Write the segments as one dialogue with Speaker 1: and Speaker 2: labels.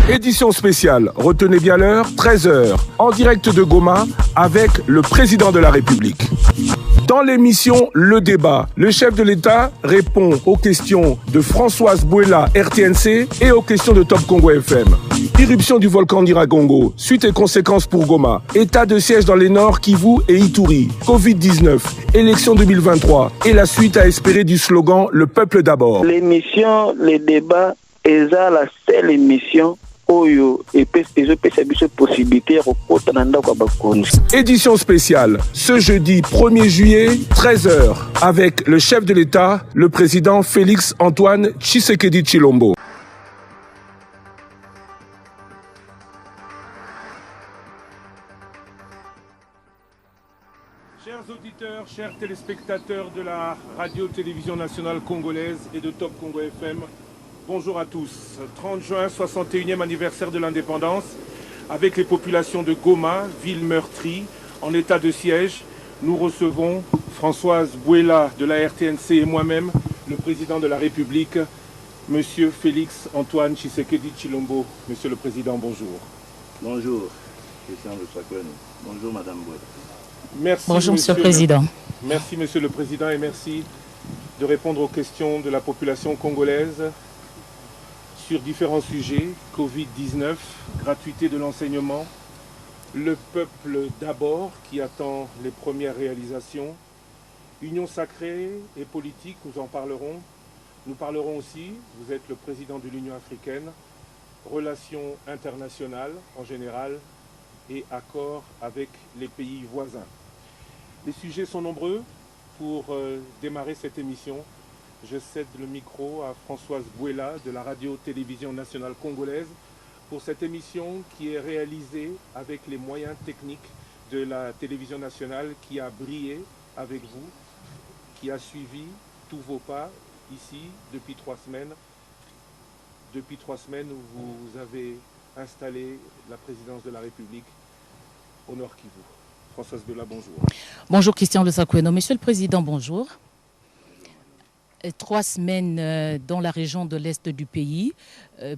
Speaker 1: Édition spéciale, retenez bien l'heure, 13h, en direct de Goma, avec le président de la République. Dans l'émission Le Débat, le chef de l'État répond aux questions de Françoise Bouela, RTNC, et aux questions de Top Congo FM. Irruption du volcan Nyiragongo, suite et conséquences pour Goma, état de siège dans les Nord, Kivu et Ituri, Covid-19, élection 2023 et la suite à espérer du slogan « Le peuple d'abord ».
Speaker 2: L'émission Le Débat est la seule émission Oyo et possibilité.
Speaker 1: Édition spéciale, ce jeudi 1er juillet, 13h, avec le chef de l'État, le président Félix Antoine Tshisekedi Tshilombo. Chers auditeurs, chers téléspectateurs de la radio-télévision nationale congolaise et de Top Congo FM, bonjour à tous. 30 juin, 61e anniversaire de l'indépendance, avec les populations de Goma, ville meurtrie, en état de siège, nous recevons Françoise Bouela de la RTNC et moi-même, le président de la République, Monsieur Félix Antoine Tshisekedi Tshilombo. Monsieur le Président, bonjour.
Speaker 3: Bonjour, Christian de Sakweno. Bonjour, Madame Bouela.
Speaker 4: Merci, bonjour, Monsieur le Président.
Speaker 1: Merci, Monsieur le Président, et merci de répondre aux questions de la population congolaise sur différents sujets, Covid-19, gratuité de l'enseignement, le peuple d'abord qui attend les premières réalisations, union sacrée et politique, nous en parlerons. Nous parlerons aussi, vous êtes le président de l'Union africaine, relations internationales en général et accords avec les pays voisins. Les sujets sont nombreux. Pour démarrer cette émission, je cède le micro à Françoise Bouela de la radio-télévision nationale congolaise pour cette émission qui est réalisée avec les moyens techniques de la télévision nationale qui a brillé avec vous, qui a suivi tous vos pas ici depuis 3 semaines. Depuis 3 semaines où vous avez installé la présidence de la République au Nord Kivu. Françoise Bouela, bonjour.
Speaker 4: Bonjour Christian de Sakweno. Monsieur le Président, bonjour. 3 semaines dans la région de l'Est du pays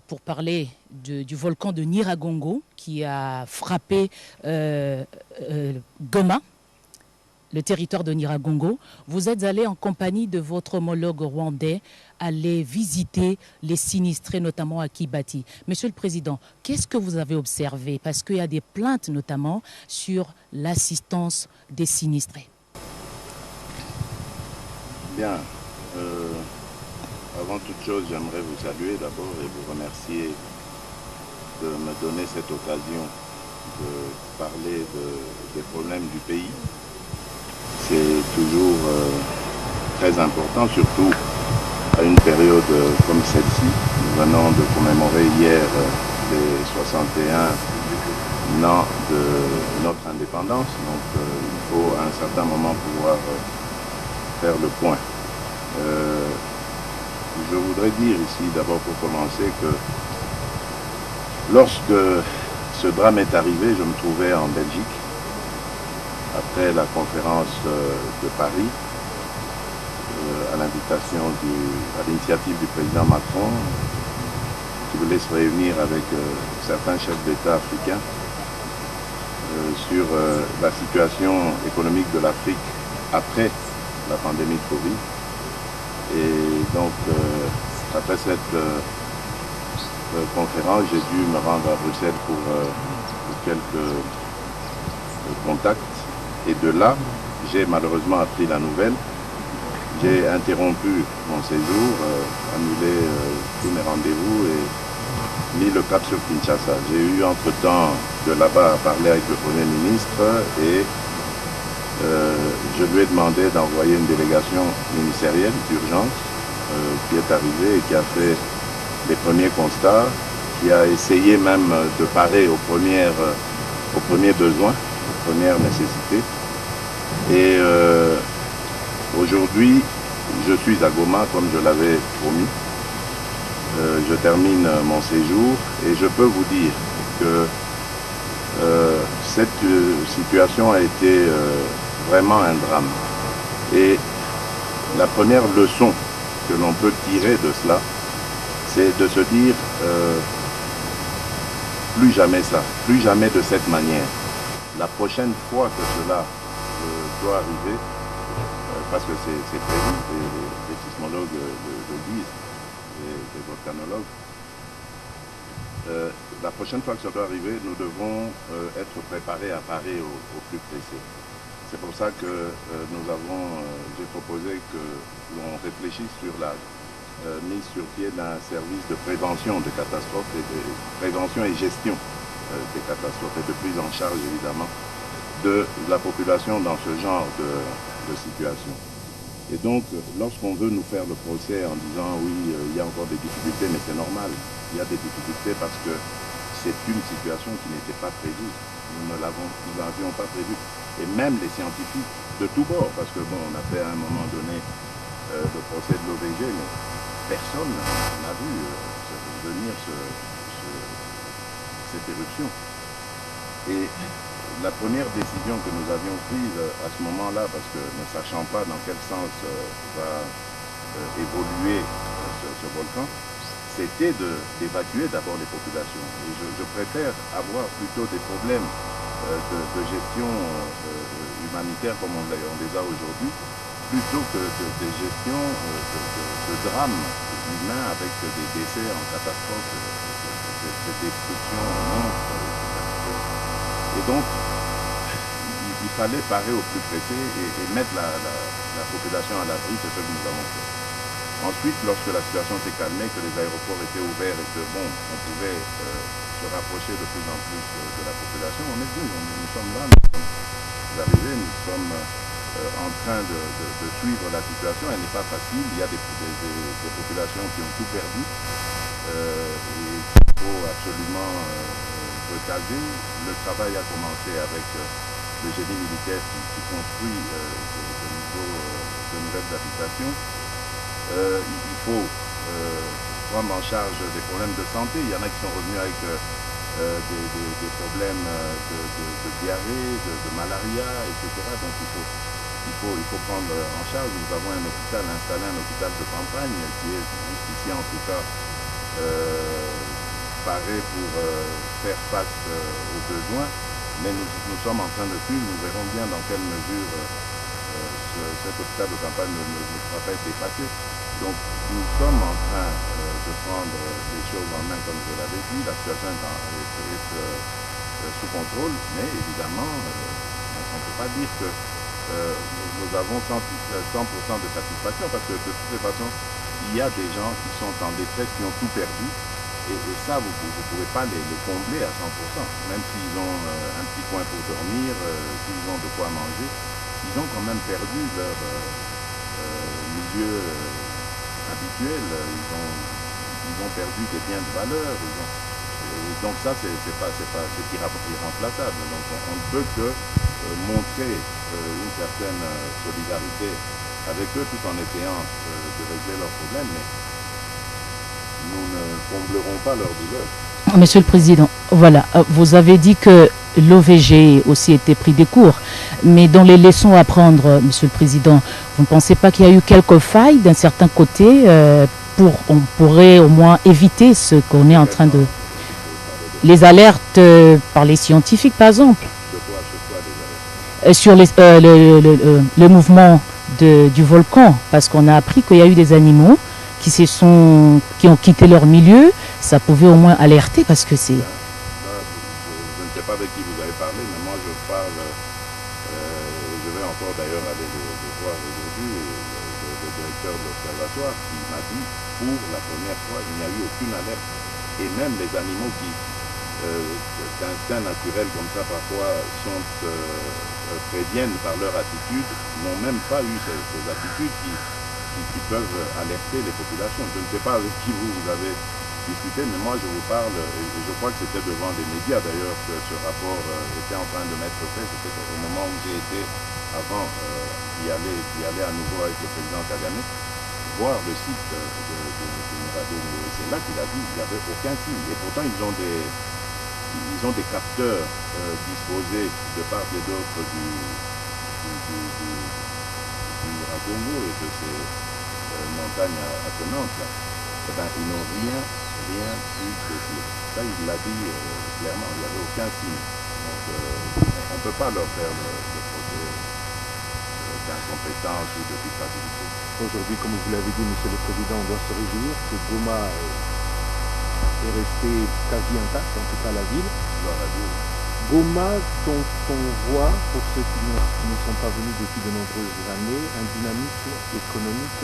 Speaker 4: pour parler du volcan de Nyiragongo qui a frappé Goma, le territoire de Nyiragongo. Vous êtes allé en compagnie de votre homologue rwandais aller visiter les sinistrés, notamment à Kibati. Monsieur le Président, qu'est-ce que vous avez observé? Parce qu'il y a des plaintes notamment sur l'assistance des sinistrés.
Speaker 3: Bien. Avant toute chose, j'aimerais vous saluer d'abord et vous remercier de me donner cette occasion de parler des problèmes du pays. C'est toujours très important, surtout à une période comme celle-ci. Nous venons de commémorer hier les 61 ans de notre indépendance, donc il faut à un certain moment pouvoir faire le point. Je voudrais dire ici d'abord pour commencer que lorsque ce drame est arrivé, je me trouvais en Belgique après la conférence de Paris à l'initiative du président Macron qui voulait se réunir avec certains chefs d'État africains sur la situation économique de l'Afrique après la pandémie de Covid. Et donc, après cette conférence, j'ai dû me rendre à Bruxelles pour quelques contacts. Et de là, j'ai malheureusement appris la nouvelle. J'ai interrompu mon séjour, annulé tous mes rendez-vous et mis le cap sur Kinshasa. J'ai eu entre-temps de là-bas à parler avec le Premier ministre et je lui ai demandé d'envoyer une délégation ministérielle d'urgence qui est arrivée et qui a fait les premiers constats, qui a essayé même de parer aux premiers besoins, aux premières nécessités. Et aujourd'hui, je suis à Goma comme je l'avais promis. Je termine mon séjour et je peux vous dire que cette situation a été vraiment un drame. Et la première leçon que l'on peut tirer de cela, c'est de se dire plus jamais ça, plus jamais de cette manière. La prochaine fois que cela doit arriver, parce que c'est prévu, les sismologues le disent, les volcanologues, la prochaine fois que ça doit arriver, nous devons être préparés à parer au plus pressé. C'est pour ça que j'ai proposé que l'on réfléchisse sur la mise sur pied d'un service de prévention de catastrophes et de prévention et gestion des catastrophes et de prise en charge évidemment de la population dans ce genre de situation. Et donc, lorsqu'on veut nous faire le procès en disant oui, il y a encore des difficultés, mais c'est normal, il y a des difficultés parce que c'est une situation qui n'était pas prévue. Nous l'avions pas prévu. Et même les scientifiques de tous bords, parce que bon, on a fait à un moment donné le procès de l'OVG, mais personne n'a vu venir cette éruption. Et la première décision que nous avions prise à ce moment-là, parce que ne sachant pas dans quel sens va évoluer ce volcan, c'était d'évacuer d'abord les populations. Et je préfère avoir plutôt des problèmes de gestion humanitaire comme on les a aujourd'hui, plutôt que des gestions de drames humains avec des décès en catastrophe, de destruction en monstre. Et donc, il fallait parer au plus pressé et mettre la population à l'abri, c'est ce que nous avons fait. Ensuite, lorsque la situation s'est calmée, que les aéroports étaient ouverts et que bon, on pouvait se rapprocher de plus en plus de la population, on est venu, nous sommes là, nous sommes arrivés, nous sommes en train de suivre la situation. Elle n'est pas facile, il y a des populations qui ont tout perdu et qu'il faut absolument recaser. Le travail a commencé avec le génie militaire qui construit de nouvelles habitations. Il faut prendre en charge des problèmes de santé. Il y en a qui sont revenus avec des problèmes de diarrhée, de malaria, etc. Donc il faut prendre en charge. Nous avons installé un hôpital de campagne qui est jusqu'ici en tout cas paré pour faire face aux besoins. Mais nous sommes en train de suivre, nous verrons bien dans quelle mesure cet hôpital de campagne ne pourra pas être dépassé. Donc nous sommes en train de prendre les choses en main comme je l'avais dit. La situation est sous contrôle, mais évidemment, on ne peut pas dire que nous avons 100% de satisfaction parce que de toutes les façons, il y a des gens qui sont en détresse, qui ont tout perdu. Et ça, vous ne pouvez pas les combler à 100%, même s'ils ont un petit coin pour dormir, s'ils ont de quoi manger, ils ont quand même perdu leur milieu habituel, ils ont perdu des biens de valeur, donc ça c'est irremplaçable. Donc on ne peut que montrer une certaine solidarité avec eux tout en essayant de régler leurs problèmes, mais nous ne comblerons pas leur douleur.
Speaker 4: Monsieur le Président, voilà, vous avez dit que l'OVG aussi était pris des cours, mais dans les leçons à prendre, Monsieur le Président, vous ne pensez pas qu'il y a eu quelques failles d'un certain côté on pourrait au moins éviter ce qu'on est en train de... Les alertes par les scientifiques, par exemple, sur le mouvement du volcan, parce qu'on a appris qu'il y a eu des animaux qui ont quitté leur milieu. Ça pouvait au moins alerter parce que c'est...
Speaker 3: Je ne sais pas avec qui vous avez parlé, mais moi je parle, je vais encore d'ailleurs aller le voir aujourd'hui, le directeur de l'observatoire qui m'a dit, pour la première fois, il n'y a eu aucune alerte. Et même les animaux qui, d'instinct naturel comme ça, parfois préviennent par leur attitude, n'ont même pas eu ces attitudes qui peuvent alerter les populations. Je ne sais pas avec qui vous avez discuté, mais moi je vous parle, et je crois que c'était devant les médias d'ailleurs que ce rapport était en train de m'être fait. C'était au moment où j'ai été, avant d'y aller à nouveau avec le président Kagame, voir le site de Nyiragongo. Et c'est là qu'il a dit qu'il n'y avait aucun signe. Et pourtant ils ont des capteurs disposés de part et d'autre du Nyiragongo et de ces montagnes attenantes là. Eh ben, ils n'ont rien pu déceler. Ça, il l'a dit clairement, il n'y avait aucun signe. Donc, on ne peut pas leur faire le procès d'incompétence ou de culpabilité.
Speaker 1: Aujourd'hui, comme vous l'avez dit, Monsieur le Président, on doit se réjouir que Goma est resté quasi intact, en tout cas la ville.
Speaker 3: Gloire à Dieu.
Speaker 1: Goma, dont on voit, pour ceux qui ne sont pas venus depuis de nombreuses années, un dynamisme économique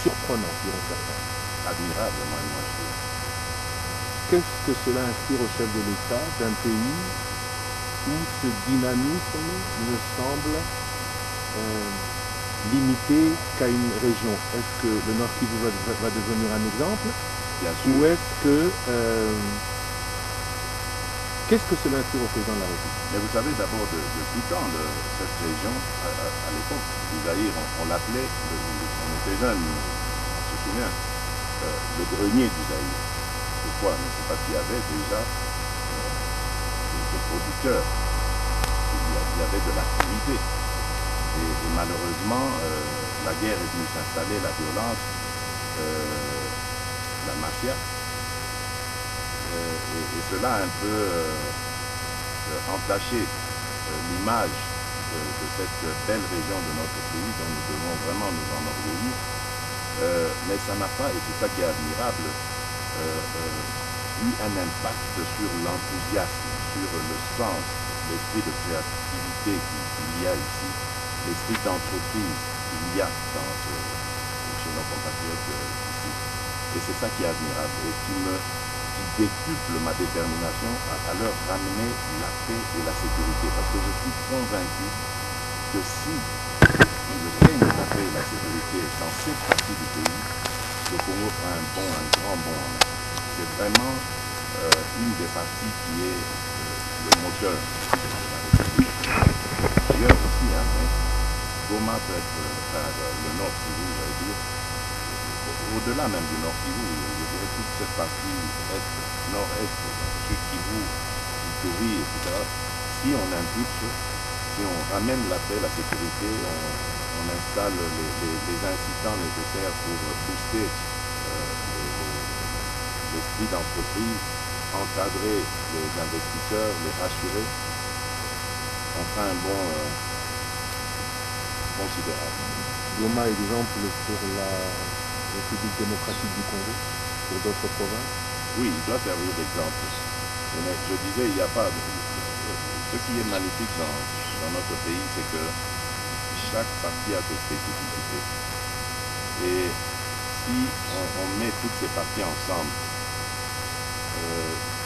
Speaker 1: surprenant, diront certains.
Speaker 3: Admirable, moi je trouve.
Speaker 1: Qu'est-ce que cela inspire au chef de l'État d'un pays où ce dynamisme ne semble limité qu'à une région? Est-ce que le Nord Kivu va devenir un exemple?
Speaker 3: Bien sûr.
Speaker 1: Ou est-ce que... qu'est-ce que cela inspire au président de la République?
Speaker 3: Mais vous savez, d'abord, de tout temps, cette région, à l'époque du Zaïre, on l'appelait, on était jeunes, on se souvient, le grenier du Zaïre. Pourquoi? C'est parce qu'il y avait déjà des producteurs, il y avait de l'activité. Et malheureusement, la guerre est venue s'installer, la violence, la mafia. Et cela a un peu entaché l'image de cette belle région de notre pays dont nous devons vraiment nous enorgueillir. Mais ça n'a pas, et c'est ça qui est admirable, eu un impact sur l'enthousiasme, sur le sens, l'esprit de créativité qu'il y a ici, l'esprit d'entreprise qu'il y a chez nos compatriotes ici. Et c'est ça qui est admirable et qui décuple ma détermination à leur ramener la paix et la sécurité. Parce que je suis convaincu que si il règne la paix et la sécurité dans cette partie du pays, le Congo fera un grand bond en avant. C'est vraiment une des parties qui est le moteur de la République. Ailleurs aussi, hein, mais Goma peut être le Nord Kivu, j'allais dire, au-delà même du Nord Kivu, je dirais toute cette partie est, nord-est, sud Kivu, Ituri, etc. Si on impulse, si on ramène la paix, la sécurité, on installe les incitants nécessaires pour booster l'esprit d'entreprise, encadrer les investisseurs, les rassurer, on fera un bond considérable.
Speaker 1: Goma est exemple pour la République démocratique du Congo, pour d'autres provinces?
Speaker 3: Oui, il doit servir d'exemple. Mais je disais, il n'y a pas... Ce qui est magnifique dans notre pays, c'est que chaque partie a ses spécificités. Et si on met toutes ces parties ensemble,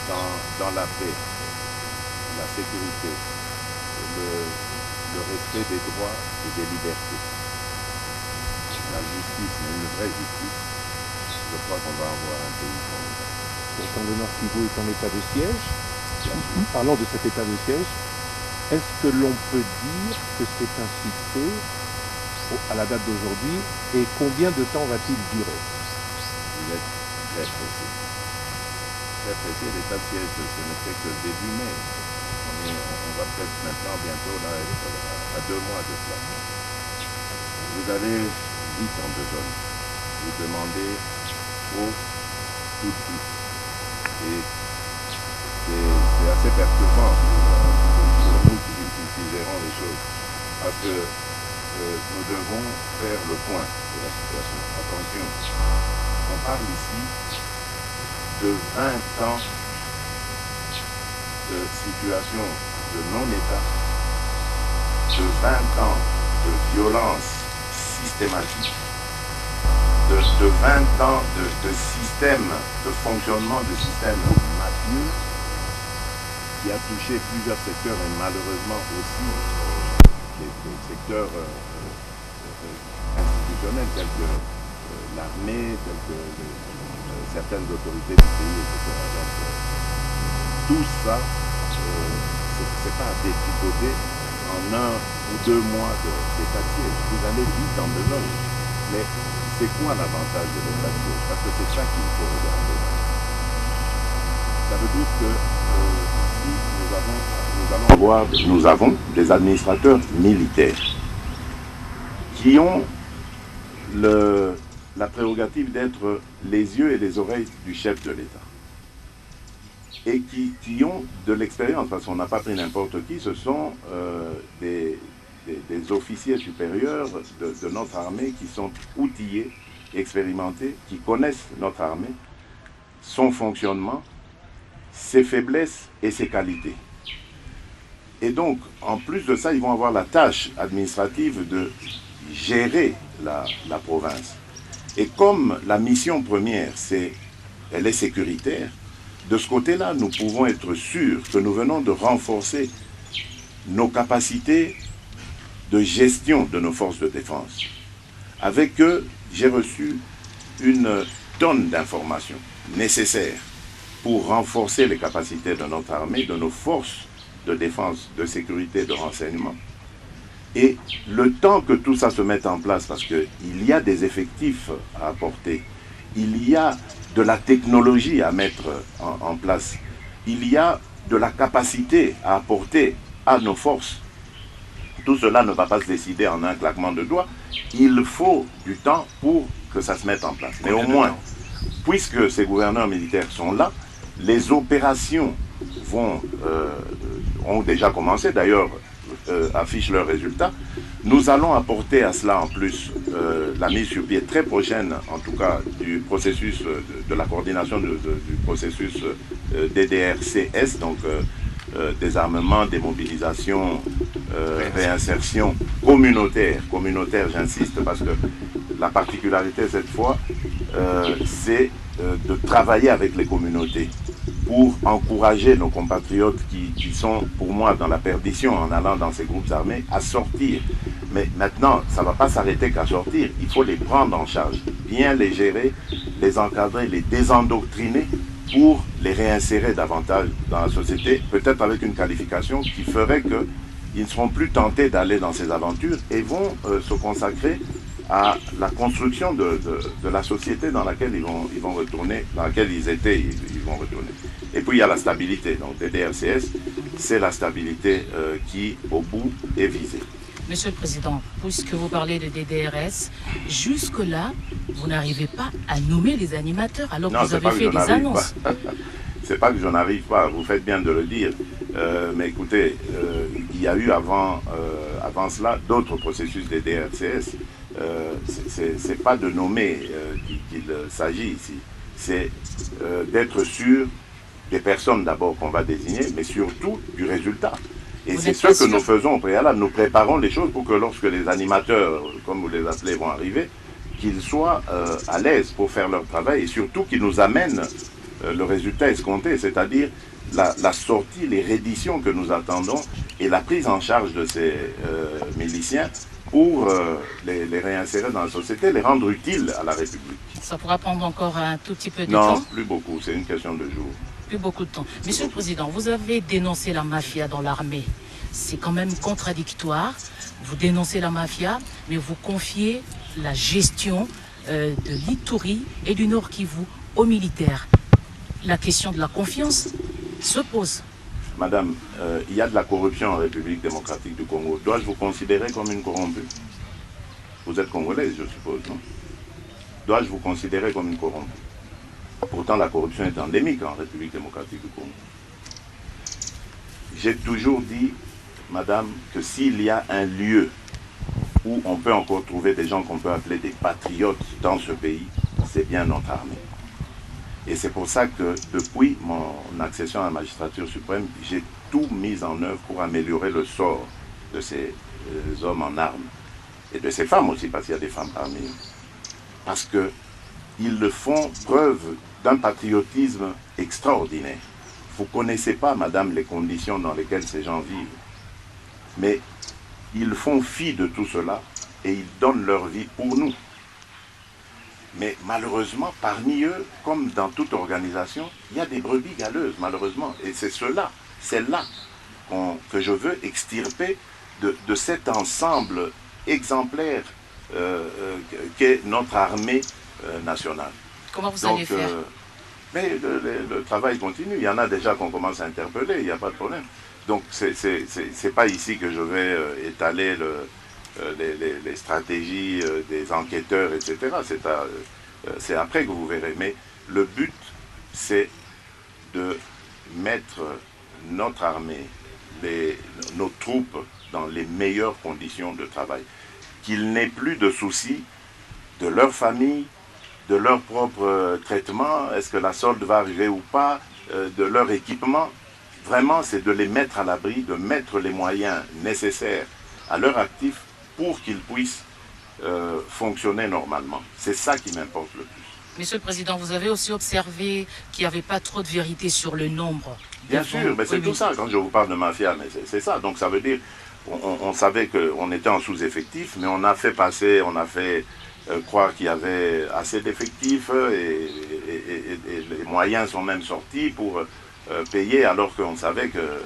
Speaker 3: dans la paix, la sécurité, le respect des droits et des libertés, la justice, une vraie justice, je crois qu'on va avoir un pays formidable.
Speaker 1: Pourtant, le Nord Kivu est en état de siège. Parlons de cet état de siège. Est-ce que l'on peut dire que c'est un succès à la date d'aujourd'hui et combien de temps va-t-il durer?
Speaker 3: Vous êtes très pressé. Très pressé, l'état de siège, ce n'était que début mai. On va peut-être maintenant, bientôt, là, être à 2 mois de cela. Vous allez vite en besogne. Vous demandez trop tout de suite. Et c'est assez perturbant pour nous qui gérons les choses. Parce que nous devons faire le point de la situation. Attention, on parle ici de 20 ans de situation de non-État, de 20 ans de violence systématique, de 20 ans de système, de fonctionnement de système mafieux qui a touché plusieurs secteurs et malheureusement aussi les secteurs institutionnels tels que l'armée, tels que certaines autorités du pays, etc. Donc, tout ça, c'est pas à détricoter en 1 ou 2 mois d'état de siège. Vous allez vite en besogne. Mais c'est quoi l'avantage de l'état de siège? Parce que c'est ça qu'il faut regarder. Ça veut dire que si nous avons des administrateurs militaires qui ont la prérogative d'être les yeux et les oreilles du chef de l'État. et qui ont de l'expérience, parce qu'on n'a pas pris n'importe qui, ce sont des officiers supérieurs de notre armée qui sont outillés, expérimentés, qui connaissent notre armée, son fonctionnement, ses faiblesses et ses qualités. Et donc, en plus de ça, ils vont avoir la tâche administrative de gérer la province. Et comme la mission première, elle est sécuritaire, de ce côté-là, nous pouvons être sûrs que nous venons de renforcer nos capacités de gestion de nos forces de défense. Avec eux, j'ai reçu une tonne d'informations nécessaires pour renforcer les capacités de notre armée, de nos forces de défense, de sécurité, de renseignement. Et le temps que tout ça se mette en place, parce qu'il y a des effectifs à apporter, il y a de la technologie à mettre en place, il y a de la capacité à apporter à nos forces. Tout cela ne va pas se décider en un claquement de doigts. Il faut du temps pour que ça se mette en place. Mais au moins, puisque ces gouverneurs militaires sont là, les opérations ont déjà commencé, d'ailleurs affichent leurs résultats. Nous allons apporter à cela en plus la mise sur pied très prochaine, en tout cas, du processus de la coordination du processus DDRCS, donc désarmement, démobilisation, réinsertion communautaire, j'insiste, parce que la particularité cette fois, c'est de travailler avec les communautés pour encourager nos compatriotes qui sont, pour moi, dans la perdition en allant dans ces groupes armés, à sortir. Mais maintenant, ça ne va pas s'arrêter qu'à sortir. Il faut les prendre en charge, bien les gérer, les encadrer, les désendoctriner pour les réinsérer davantage dans la société, peut-être avec une qualification qui ferait qu'ils ne seront plus tentés d'aller dans ces aventures et vont se consacrer à la construction de la société dans laquelle ils vont retourner, dans laquelle ils étaient, ils vont retourner. Et puis il y a la stabilité. Donc DDRCS, c'est la stabilité qui, au bout, est visée.
Speaker 4: Monsieur le Président, puisque vous parlez de DDRS, jusque-là, vous n'arrivez pas à nommer les animateurs alors que vous avez fait des annonces.
Speaker 3: C'est pas que je n'arrive pas, vous faites bien de le dire. Mais écoutez, il y a eu avant cela d'autres processus DDRCS. C'est pas de nommer qu'il s'agit ici, c'est d'être sûr des personnes d'abord qu'on va désigner, mais surtout du résultat. Et c'est ce que nous faisons au préalable. Nous préparons les choses pour que lorsque les animateurs, comme vous les appelez, vont arriver, qu'ils soient à l'aise pour faire leur travail et surtout qu'ils nous amènent le résultat escompté, c'est-à-dire la sortie, les redditions que nous attendons et la prise en charge de ces miliciens pour les réinsérer dans la société, les rendre utiles à la République.
Speaker 4: Ça pourra prendre encore un tout petit peu de temps?
Speaker 3: Non, plus beaucoup, c'est une question de jours.
Speaker 4: Plus beaucoup de temps. Monsieur le Président, vous avez dénoncé la mafia dans l'armée. C'est quand même contradictoire. Vous dénoncez la mafia, mais vous confiez la gestion de l'Ituri et du Nord Kivu aux militaires. La question de la confiance se pose.
Speaker 3: Madame, il y a de la corruption en République démocratique du Congo. Dois-je vous considérer comme une corrompue? Vous êtes congolaise, je suppose, non? Dois-je vous considérer comme une corrompue? Pourtant, la corruption est endémique en République démocratique du Congo. J'ai toujours dit, madame, que s'il y a un lieu où on peut encore trouver des gens qu'on peut appeler des patriotes dans ce pays, c'est bien notre armée. Et c'est pour ça que depuis mon accession à la magistrature suprême, j'ai tout mis en œuvre pour améliorer le sort de ces hommes en armes. Et de ces femmes aussi, parce qu'il y a des femmes parmi eux. Parce qu'ils le font preuve d'un patriotisme extraordinaire. Vous ne connaissez pas, madame, les conditions dans lesquelles ces gens vivent. Mais ils font fi de tout cela et ils donnent leur vie pour nous. Mais malheureusement, parmi eux, comme dans toute organisation, il y a des brebis galeuses, malheureusement. Et c'est cela, c'est là que je veux extirper de cet ensemble exemplaire qu'est notre armée nationale.
Speaker 4: Comment vous allez faire?
Speaker 3: Mais le travail continue. Il y en a déjà qu'on commence à interpeller, il n'y a pas de problème. Donc, c'est pas ici que je vais étaler les stratégies des enquêteurs, etc. C'est après que vous verrez. Mais le but, c'est de mettre notre armée, nos troupes dans les meilleures conditions de travail. Qu'ils n'aient plus de soucis de leur famille, de leur propre traitement, est-ce que la solde va arriver ou pas, de leur équipement. Vraiment, c'est de les mettre à l'abri, de mettre les moyens nécessaires à leur actif pour qu'ils puissent fonctionner normalement. C'est ça qui m'importe le plus.
Speaker 4: Monsieur le Président, vous avez aussi observé qu'il n'y avait pas trop de vérité sur le nombre.
Speaker 3: Bien sûr, mais c'est tout ça quand je vous parle de mafia, mais c'est ça. Donc ça veut dire, on savait qu'on était en sous-effectif, mais on a fait passer, on a fait croire qu'il y avait assez d'effectifs et les moyens sont même sortis pour payer alors qu'on savait que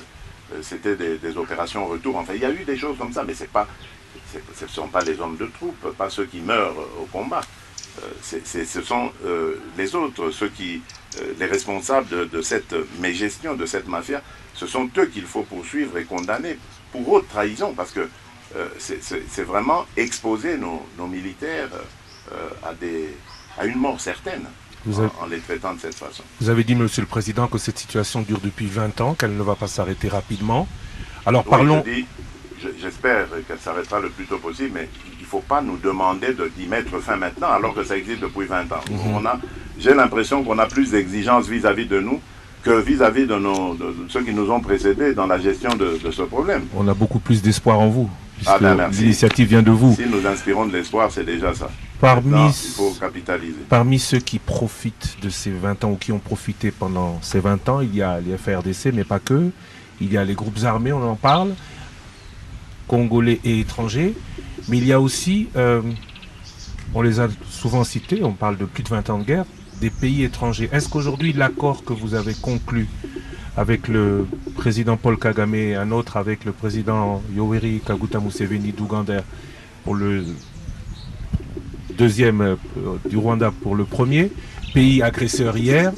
Speaker 3: c'était des opérations retour. Enfin, il y a eu des choses comme ça, mais ce ne sont pas les hommes de troupe, pas ceux qui meurent au combat. Ce sont les autres, les responsables de cette mégestion, de cette mafia, ce sont eux qu'il faut poursuivre et condamner pour haute trahison, parce que c'est vraiment exposer nos militaires à une mort certaine en les traitant de cette façon.
Speaker 5: Vous avez dit, Monsieur le Président, que cette situation dure depuis 20 ans, qu'elle ne va pas s'arrêter rapidement. Alors parlons...
Speaker 3: J'espère qu'elle s'arrêtera le plus tôt possible, mais il ne faut pas nous demander d'y mettre fin maintenant, alors que ça existe depuis 20 ans. J'ai l'impression qu'on a plus d'exigences vis-à-vis de nous que vis-à-vis de ceux qui nous ont précédés dans la gestion de ce problème.
Speaker 5: On a beaucoup plus d'espoir en vous, puisque
Speaker 3: merci.
Speaker 5: L'initiative vient de vous.
Speaker 3: Si nous inspirons de l'espoir, c'est déjà ça.
Speaker 5: Maintenant,
Speaker 3: il faut capitaliser.
Speaker 5: Parmi ceux qui profitent de ces 20 ans, ou qui ont profité pendant ces 20 ans, il y a les FARDC, mais pas que. Il y a les groupes armés, on en parle, congolais et étrangers. Mais il y a aussi, on les a souvent cités, on parle de plus de 20 ans de guerre, des pays étrangers. Est-ce qu'aujourd'hui, l'accord que vous avez conclu avec le président Paul Kagame et un autre avec le président Yoweri Kaguta Museveni d'Ouganda pour le deuxième, du Rwanda pour le premier, pays agresseur hier,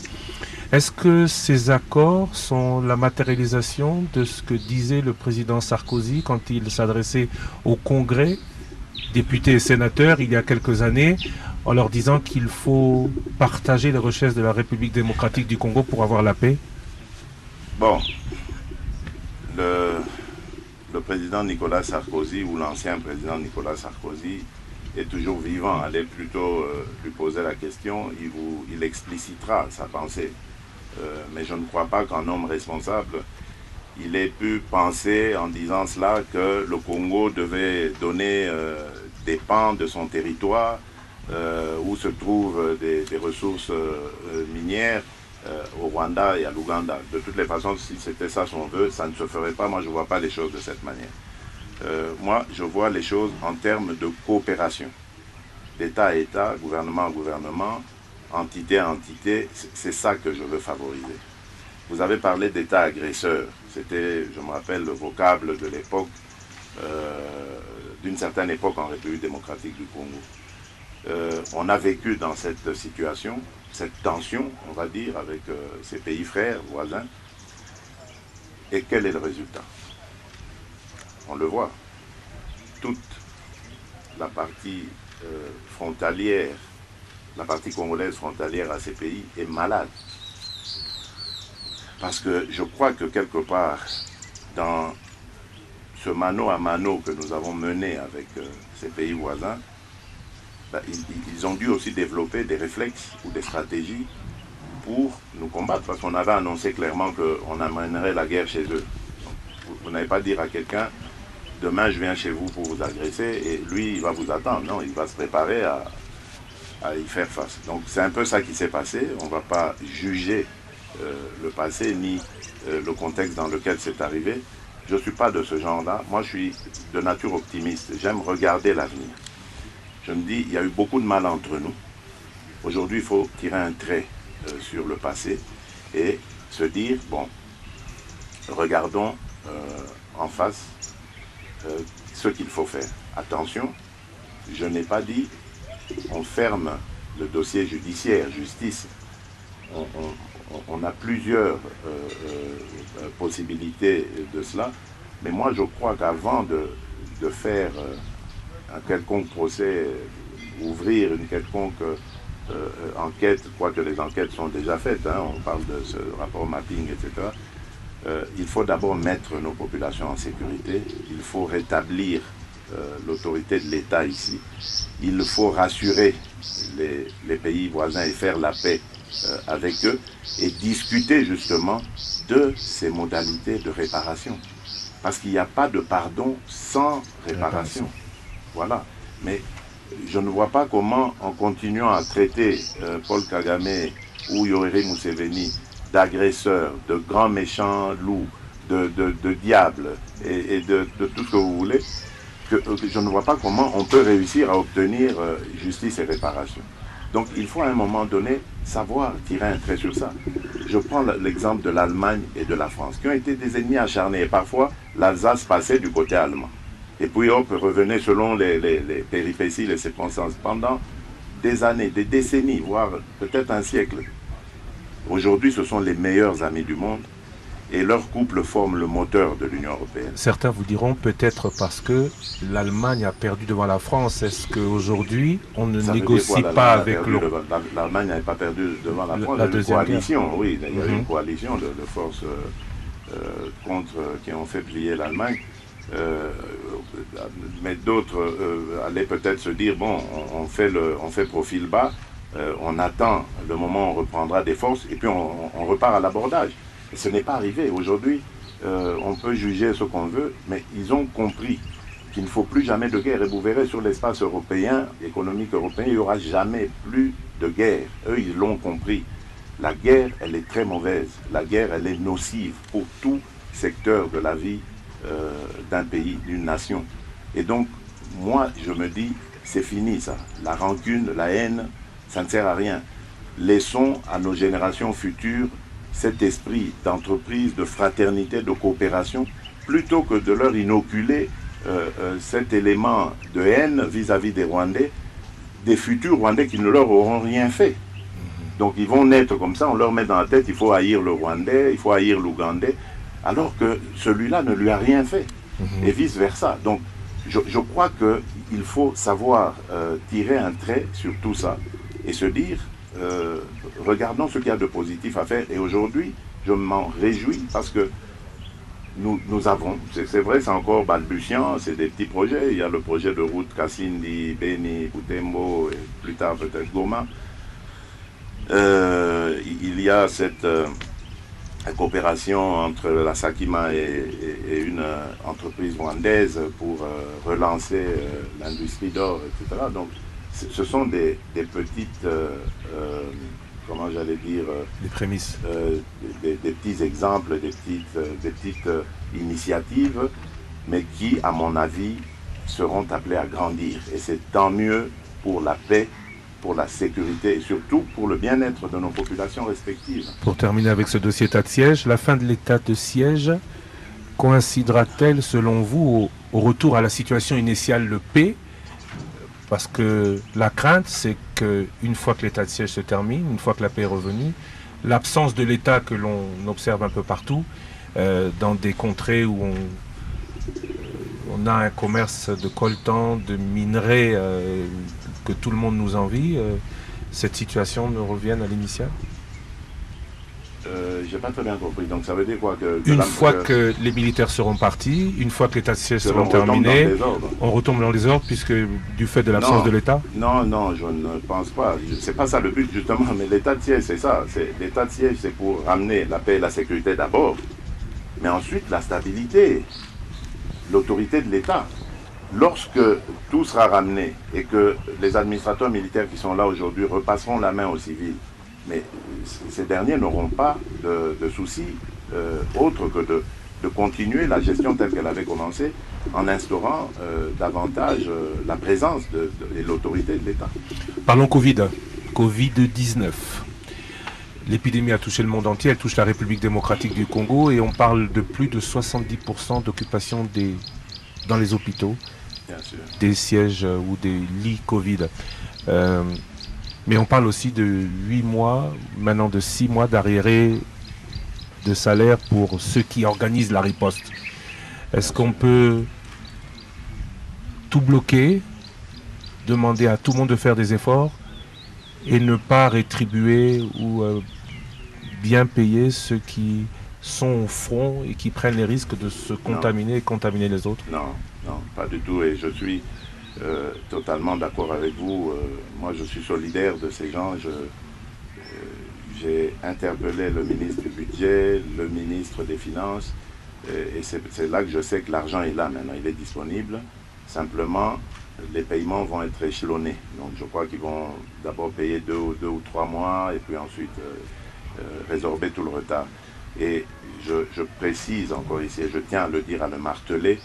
Speaker 5: est-ce que ces accords sont la matérialisation de ce que disait le président Sarkozy quand il s'adressait au Congrès, députés et sénateurs, il y a quelques années, en leur disant qu'il faut partager les richesses de la République démocratique du Congo pour avoir la paix?
Speaker 3: Bon, le président Nicolas Sarkozy, ou l'ancien président Nicolas Sarkozy, est toujours vivant. Allez plutôt lui poser la question, il explicitera sa pensée. Mais je ne crois pas qu'un homme responsable, il ait pu penser en disant cela que le Congo devait donner des pans de son territoire où se trouvent des ressources minières au Rwanda et à l'Ouganda. De toutes les façons, si c'était ça son vœu, ça ne se ferait pas. Moi, je ne vois pas les choses de cette manière. Moi, je vois les choses en termes de coopération. D'État à État, gouvernement à gouvernement, entité à entité, c'est ça que je veux favoriser. Vous avez parlé d'État agresseur. C'était, je me rappelle, le vocable de l'époque, d'une certaine époque en République démocratique du Congo. On a vécu dans cette situation, cette tension, on va dire, avec ces pays frères, voisins. Et quel est le résultat? On le voit. Toute la partie frontalière, la partie congolaise frontalière à ces pays est malade. Parce que je crois que quelque part, dans ce mano à mano que nous avons mené avec ces pays voisins, ils ont dû aussi développer des réflexes ou des stratégies pour nous combattre, parce qu'on avait annoncé clairement qu'on amènerait la guerre chez eux. Donc, vous n'allez pas dire à quelqu'un, demain je viens chez vous pour vous agresser, et lui il va vous attendre. Non, il va se préparer à y faire face. Donc c'est un peu ça qui s'est passé. On ne va pas juger le passé ni le contexte dans lequel c'est arrivé. Je ne suis pas de ce genre-là. Moi je suis de nature optimiste. J'aime regarder l'avenir. Je me dis, il y a eu beaucoup de mal entre nous. Aujourd'hui, il faut tirer un trait sur le passé et se dire, bon, regardons en face ce qu'il faut faire. Attention, je n'ai pas dit, on ferme le dossier judiciaire, justice. On a plusieurs possibilités de cela, mais moi je crois qu'avant de faire un quelconque procès, ouvrir une quelconque enquête, quoique les enquêtes sont déjà faites, hein, on parle de ce rapport mapping, etc. Il faut d'abord mettre nos populations en sécurité, il faut rétablir l'autorité de l'État ici, il faut rassurer les pays voisins et faire la paix avec eux et discuter justement de ces modalités de réparation. Parce qu'il n'y a pas de pardon sans réparation. Voilà. Mais je ne vois pas comment, en continuant à traiter Paul Kagame ou Yoweri Museveni d'agresseurs, de grands méchants loups, de diables et de tout ce que vous voulez, que je ne vois pas comment on peut réussir à obtenir justice et réparation. Donc il faut à un moment donné savoir tirer un trait sur ça. Je prends l'exemple de l'Allemagne et de la France, qui ont été des ennemis acharnés. Et parfois, l'Alsace passait du côté allemand. Et puis hop, revenait selon les péripéties, les circonstances, pendant des années, des décennies, voire peut-être un siècle. Aujourd'hui, ce sont les meilleurs amis du monde. Et leur couple forme le moteur de l'Union européenne.
Speaker 5: Certains vous diront peut-être parce que l'Allemagne a perdu devant la France. Est-ce qu'aujourd'hui, on ne négocie pas avec l'Europe?
Speaker 3: L'Allemagne n'avait pas perdu devant la France. Il y a eu une coalition, oui, il y a eu une coalition de forces qui ont fait plier l'Allemagne. Mais d'autres allaient peut-être se dire, bon, on fait profil bas, on attend le moment où on reprendra des forces et puis on repart à l'abordage. Ce n'est pas arrivé. Aujourd'hui, on peut juger ce qu'on veut, mais ils ont compris qu'il ne faut plus jamais de guerre. Et vous verrez sur l'espace européen, économique européen, il n'y aura jamais plus de guerre. Eux, ils l'ont compris. La guerre, elle est très mauvaise. La guerre, elle est nocive pour tout secteur de la vie d'un pays, d'une nation. Et donc, moi, je me dis, c'est fini ça. La rancune, la haine, ça ne sert à rien. Laissons à nos générations futures cet esprit d'entreprise, de fraternité, de coopération, plutôt que de leur inoculer cet élément de haine vis-à-vis des Rwandais, des futurs Rwandais qui ne leur auront rien fait. Donc ils vont naître comme ça, on leur met dans la tête, il faut haïr le Rwandais, il faut haïr l'Ougandais, alors que celui-là ne lui a rien fait, et vice-versa. Donc je crois qu'il faut savoir tirer un trait sur tout ça, et se dire, regardons ce qu'il y a de positif à faire. Et aujourd'hui, je m'en réjouis parce que nous avons, c'est vrai, c'est encore balbutiant, c'est des petits projets. Il y a le projet de route Kassindi, Beni, Butembo, et plus tard peut-être Goma. Il y a cette coopération entre la Sakima et une entreprise rwandaise pour relancer l'industrie d'or, etc. Donc, ce sont des petites, comment j'allais dire,
Speaker 5: les prémices,
Speaker 3: des petits exemples, des petites initiatives, mais qui, à mon avis, seront appelées à grandir. Et c'est tant mieux pour la paix, pour la sécurité et surtout pour le bien-être de nos populations respectives.
Speaker 5: Pour terminer avec ce dossier état de siège, la fin de l'état de siège coïncidera-t-elle, selon vous, au retour à la situation initiale de paix? Parce que la crainte, c'est qu'une fois que l'état de siège se termine, une fois que la paix est revenue, l'absence de l'État que l'on observe un peu partout, dans des contrées où on a un commerce de coltan, de minerais que tout le monde nous envie, cette situation ne revienne à l'initiale?
Speaker 3: J'ai pas très bien compris. Donc ça veut dire quoi
Speaker 5: une fois que les militaires seront partis, une fois que l'état de siège sera terminé, on retombe dans les ordres puisque du fait de l'absence de l'État?
Speaker 3: Non, je ne pense pas. C'est pas ça le but justement, mais l'état de siège c'est ça. L'état de siège c'est pour ramener la paix et la sécurité d'abord, mais ensuite la stabilité, l'autorité de l'État. Lorsque tout sera ramené et que les administrateurs militaires qui sont là aujourd'hui repasseront la main aux civils, mais ces derniers n'auront pas de soucis autres que de continuer la gestion telle qu'elle avait commencé en instaurant davantage la présence et l'autorité de l'État.
Speaker 5: Parlons Covid-19. L'épidémie a touché le monde entier, elle touche la République démocratique du Congo et on parle de plus de 70% d'occupation dans les hôpitaux, des sièges ou des lits Covid. Mais on parle aussi de 8 mois, maintenant de 6 mois d'arriérés de salaire pour ceux qui organisent la riposte. Est-ce qu'on peut tout bloquer, demander à tout le monde de faire des efforts et ne pas rétribuer ou bien payer ceux qui sont au front et qui prennent les risques de se contaminer et contaminer les autres?
Speaker 3: Non, non, pas du tout. Et je suis totalement d'accord avec vous. Moi, je suis solidaire de ces gens. J'ai interpellé le ministre du Budget, le ministre des Finances, et c'est là que je sais que l'argent est là maintenant, il est disponible. Simplement, les paiements vont être échelonnés. Donc je crois qu'ils vont d'abord payer deux ou 3 mois et puis ensuite résorber tout le retard. Et je précise encore ici, et je tiens à le dire, à le marteler,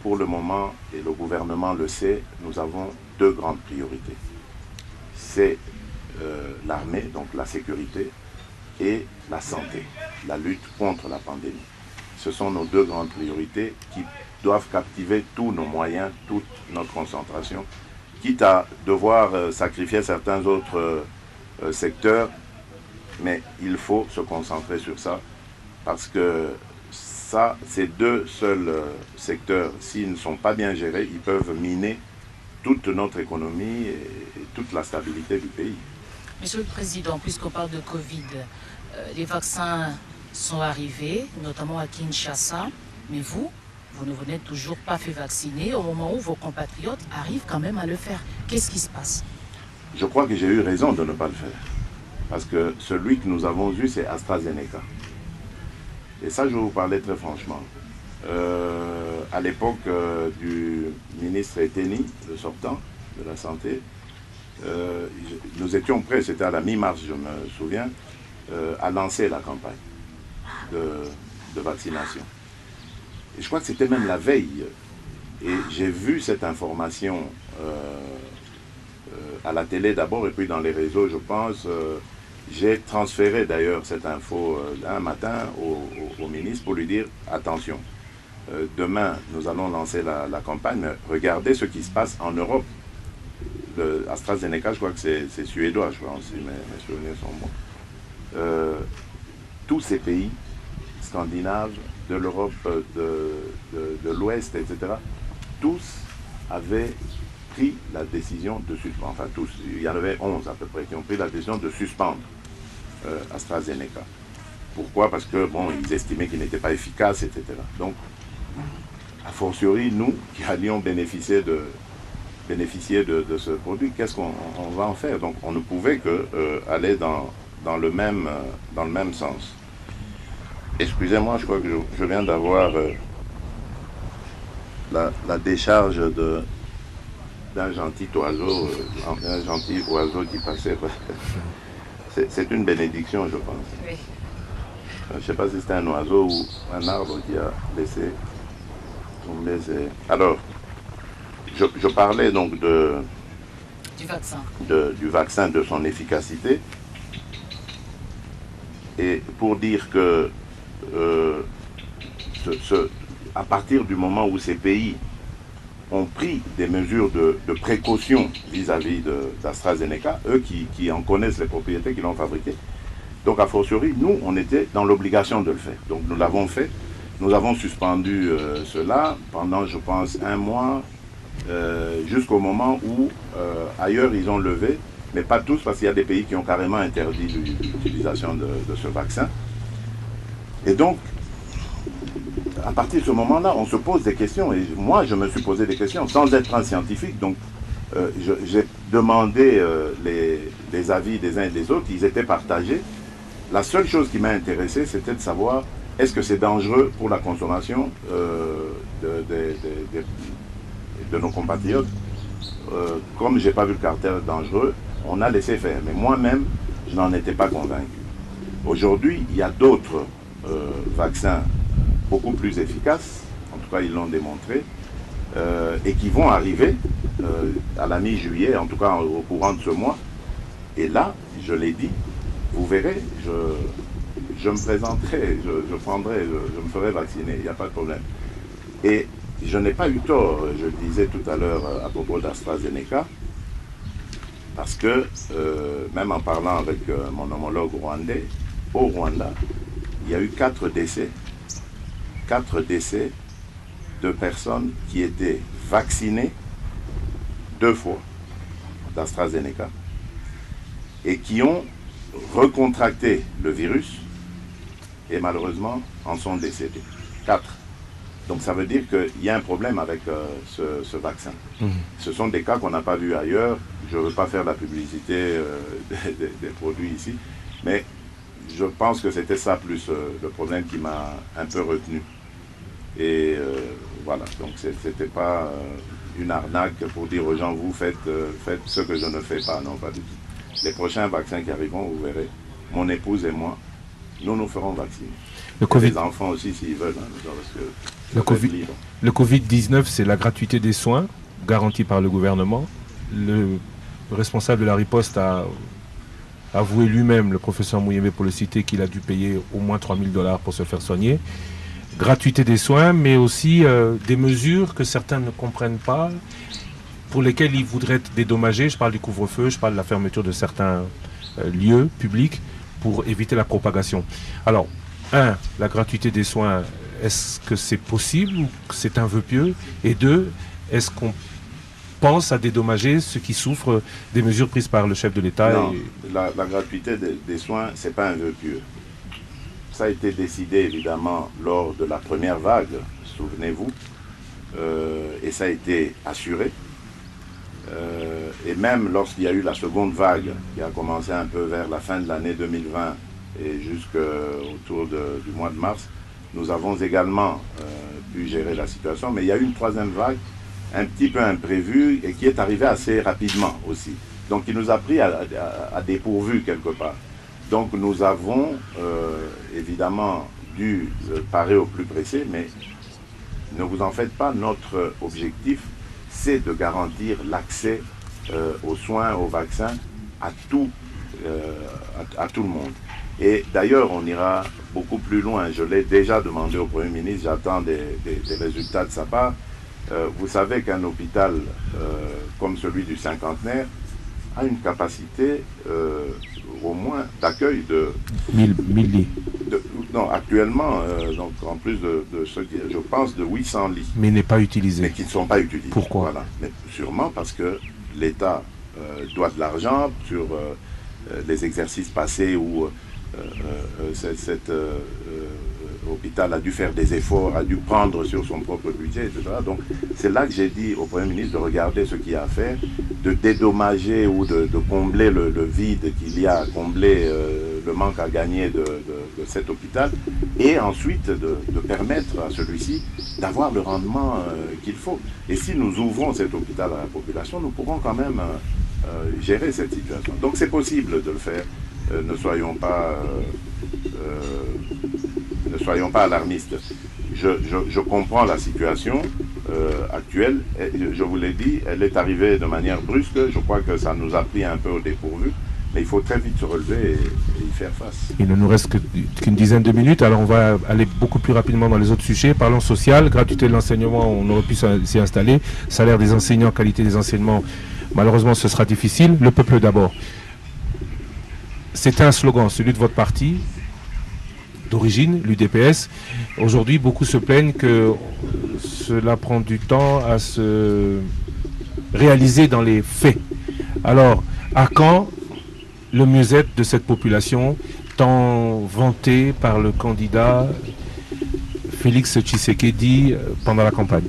Speaker 3: pour le moment, et le gouvernement le sait, nous avons 2 grandes priorités. C'est l'armée, donc la sécurité, et la santé, la lutte contre la pandémie. Ce sont nos 2 grandes priorités qui doivent captiver tous nos moyens, toute notre concentration, quitte à devoir sacrifier certains autres secteurs, mais il faut se concentrer sur ça, parce que ça, ces 2 seuls secteurs, s'ils ne sont pas bien gérés, ils peuvent miner toute notre économie et toute la stabilité du pays.
Speaker 4: Monsieur le Président, puisqu'on parle de Covid, les vaccins sont arrivés, notamment à Kinshasa, mais vous ne venez toujours pas fait vacciner au moment où vos compatriotes arrivent quand même à le faire. Qu'est-ce qui se passe?
Speaker 3: Je crois que j'ai eu raison de ne pas le faire. Parce que celui que nous avons eu, c'est AstraZeneca. Et ça, je vais vous parler très franchement. À l'époque du ministre Eteni, le sortant de la Santé, nous étions prêts, c'était à la mi-mars, je me souviens, à lancer la campagne de vaccination. Et je crois que c'était même la veille. Et j'ai vu cette information à la télé d'abord et puis dans les réseaux, je pense. J'ai transféré d'ailleurs cette info un matin au ministre pour lui dire attention, demain nous allons lancer la campagne, mais regardez ce qui se passe en Europe. AstraZeneca, je crois que c'est suédois, je pense, si mes souvenirs sont bons. Tous ces pays scandinaves, de l'Europe de l'Ouest, etc., tous avaient pris la décision de suspendre, enfin tous, il y en avait 11 à peu près qui ont pris la décision de suspendre AstraZeneca. Pourquoi? Parce que, bon, ils estimaient qu'il n'était pas efficace, etc. Donc, a fortiori, nous qui allions bénéficier de ce produit, qu'est-ce qu'on va en faire? Donc, on ne pouvait que aller dans le même sens. Excusez-moi, je crois que je viens d'avoir la décharge d'un gentil oiseau, qui passait. C'est une bénédiction, je pense. Oui. Je ne sais pas si c'était un oiseau ou un arbre qui a laissé tomber. Alors, je parlais donc
Speaker 4: du vaccin.
Speaker 3: Du vaccin, de son efficacité. Et pour dire que à partir du moment où ces pays ont pris des mesures de précaution vis-à-vis d'AstraZeneca, eux qui en connaissent les propriétés, qui l'ont fabriqué. Donc, a fortiori, nous, on était dans l'obligation de le faire. Donc, nous l'avons fait. Nous avons suspendu cela pendant, je pense, 1 mois, jusqu'au moment où, ailleurs, ils ont levé, mais pas tous, parce qu'il y a des pays qui ont carrément interdit l'utilisation de ce vaccin. Et donc, à partir de ce moment-là, on se pose des questions. Et moi, je me suis posé des questions sans être un scientifique. Donc, j'ai demandé les avis des uns et des autres. Ils étaient partagés. La seule chose qui m'a intéressé, c'était de savoir est-ce que c'est dangereux pour la consommation de nos compatriotes. Comme je n'ai pas vu le caractère dangereux, on a laissé faire. Mais moi-même, je n'en étais pas convaincu. Aujourd'hui, il y a d'autres vaccins beaucoup plus efficaces, en tout cas ils l'ont démontré, et qui vont arriver à la mi-juillet, en tout cas au courant de ce mois. Et là, je l'ai dit, vous verrez, je me présenterai, je me ferai vacciner, il n'y a pas de problème. Et je n'ai pas eu tort, je le disais tout à l'heure à propos d'AstraZeneca, parce que même en parlant avec mon homologue rwandais, au Rwanda, il y a eu 4 décès de personnes qui étaient vaccinées 2 fois d'AstraZeneca et qui ont recontracté le virus et malheureusement en sont décédés. 4. Donc ça veut dire qu'il y a un problème avec ce vaccin. Ce sont des cas qu'on n'a pas vus ailleurs. Je ne veux pas faire la publicité des produits ici, mais je pense que c'était ça plus le problème qui m'a un peu retenu. Et voilà, donc c'était pas une arnaque pour dire aux gens, vous faites ce que je ne fais pas. Non, pas du tout. Les prochains vaccins qui arriveront, vous verrez, mon épouse et moi, nous ferons vacciner. Les enfants aussi, s'ils veulent. Hein, parce que
Speaker 5: le Covid-19, c'est la gratuité des soins garantie par le gouvernement. Le responsable de la riposte a avoué lui-même, le professeur Mouyembe pour le citer, qu'il a dû payer au moins $3000 pour se faire soigner. Gratuité des soins, mais aussi des mesures que certains ne comprennent pas, pour lesquelles ils voudraient être dédommagés. Je parle du couvre-feu, je parle de la fermeture de certains lieux publics pour éviter la propagation. Alors, la gratuité des soins, est-ce que c'est possible ou c'est un vœu pieux? Et 2, est-ce qu'on pense à dédommager ceux qui souffrent des mesures prises par le chef de l'État?
Speaker 3: Non, la gratuité des soins, ce n'est pas un vœu pieux. Ça a été décidé évidemment lors de la première vague, souvenez-vous, et ça a été assuré. Et même lorsqu'il y a eu la seconde vague, qui a commencé un peu vers la fin de l'année 2020 et jusqu'autour du mois de mars, nous avons également pu gérer la situation. Mais il y a eu une troisième vague, un petit peu imprévue, et qui est arrivée assez rapidement aussi. Donc il nous a pris à dépourvu quelque part. Donc nous avons évidemment dû parer au plus pressé, mais ne vous en faites pas, notre objectif, c'est de garantir l'accès aux soins, aux vaccins à tout le monde. Et d'ailleurs, on ira beaucoup plus loin. Je l'ai déjà demandé au Premier ministre, j'attends des résultats de sa part. Vous savez qu'un hôpital comme celui du Cinquantenaire a une capacité au moins d'accueil de
Speaker 5: 1000 lits.
Speaker 3: Non, actuellement, donc en plus de ce qui, je pense, de 800 lits.
Speaker 5: Mais n'est pas utilisé.
Speaker 3: Mais qui ne sont pas utilisés.
Speaker 5: Pourquoi?
Speaker 3: Voilà. Mais sûrement parce que l'État doit de l'argent sur les exercices passés où cet hôpital a dû faire des efforts, a dû prendre sur son propre budget, etc. Donc c'est là que j'ai dit au Premier ministre de regarder ce qu'il y a à faire, de dédommager ou de combler le vide qu'il y a, à combler le manque à gagner de cet hôpital, et ensuite de permettre à celui-ci d'avoir le rendement qu'il faut. Et si nous ouvrons cet hôpital à la population, nous pourrons quand même gérer cette situation. Donc c'est possible de le faire. Ne soyons pas alarmistes. Je comprends la situation actuelle. Je vous l'ai dit, elle est arrivée de manière brusque. Je crois que ça nous a pris un peu au dépourvu. Mais il faut très vite se relever et y faire face.
Speaker 5: Il ne nous reste qu'une dizaine de minutes. Alors on va aller beaucoup plus rapidement dans les autres sujets. Parlons social, gratuité de l'enseignement, on aurait pu s'y installer. Salaire des enseignants, qualité des enseignements, malheureusement ce sera difficile. Le peuple d'abord. C'était un slogan, celui de votre parti, d'origine, l'UDPS. Aujourd'hui, beaucoup se plaignent que cela prend du temps à se réaliser dans les faits. Alors, à quand le mieux-être de cette population, tant vanté par le candidat Félix Tshisekedi pendant la campagne?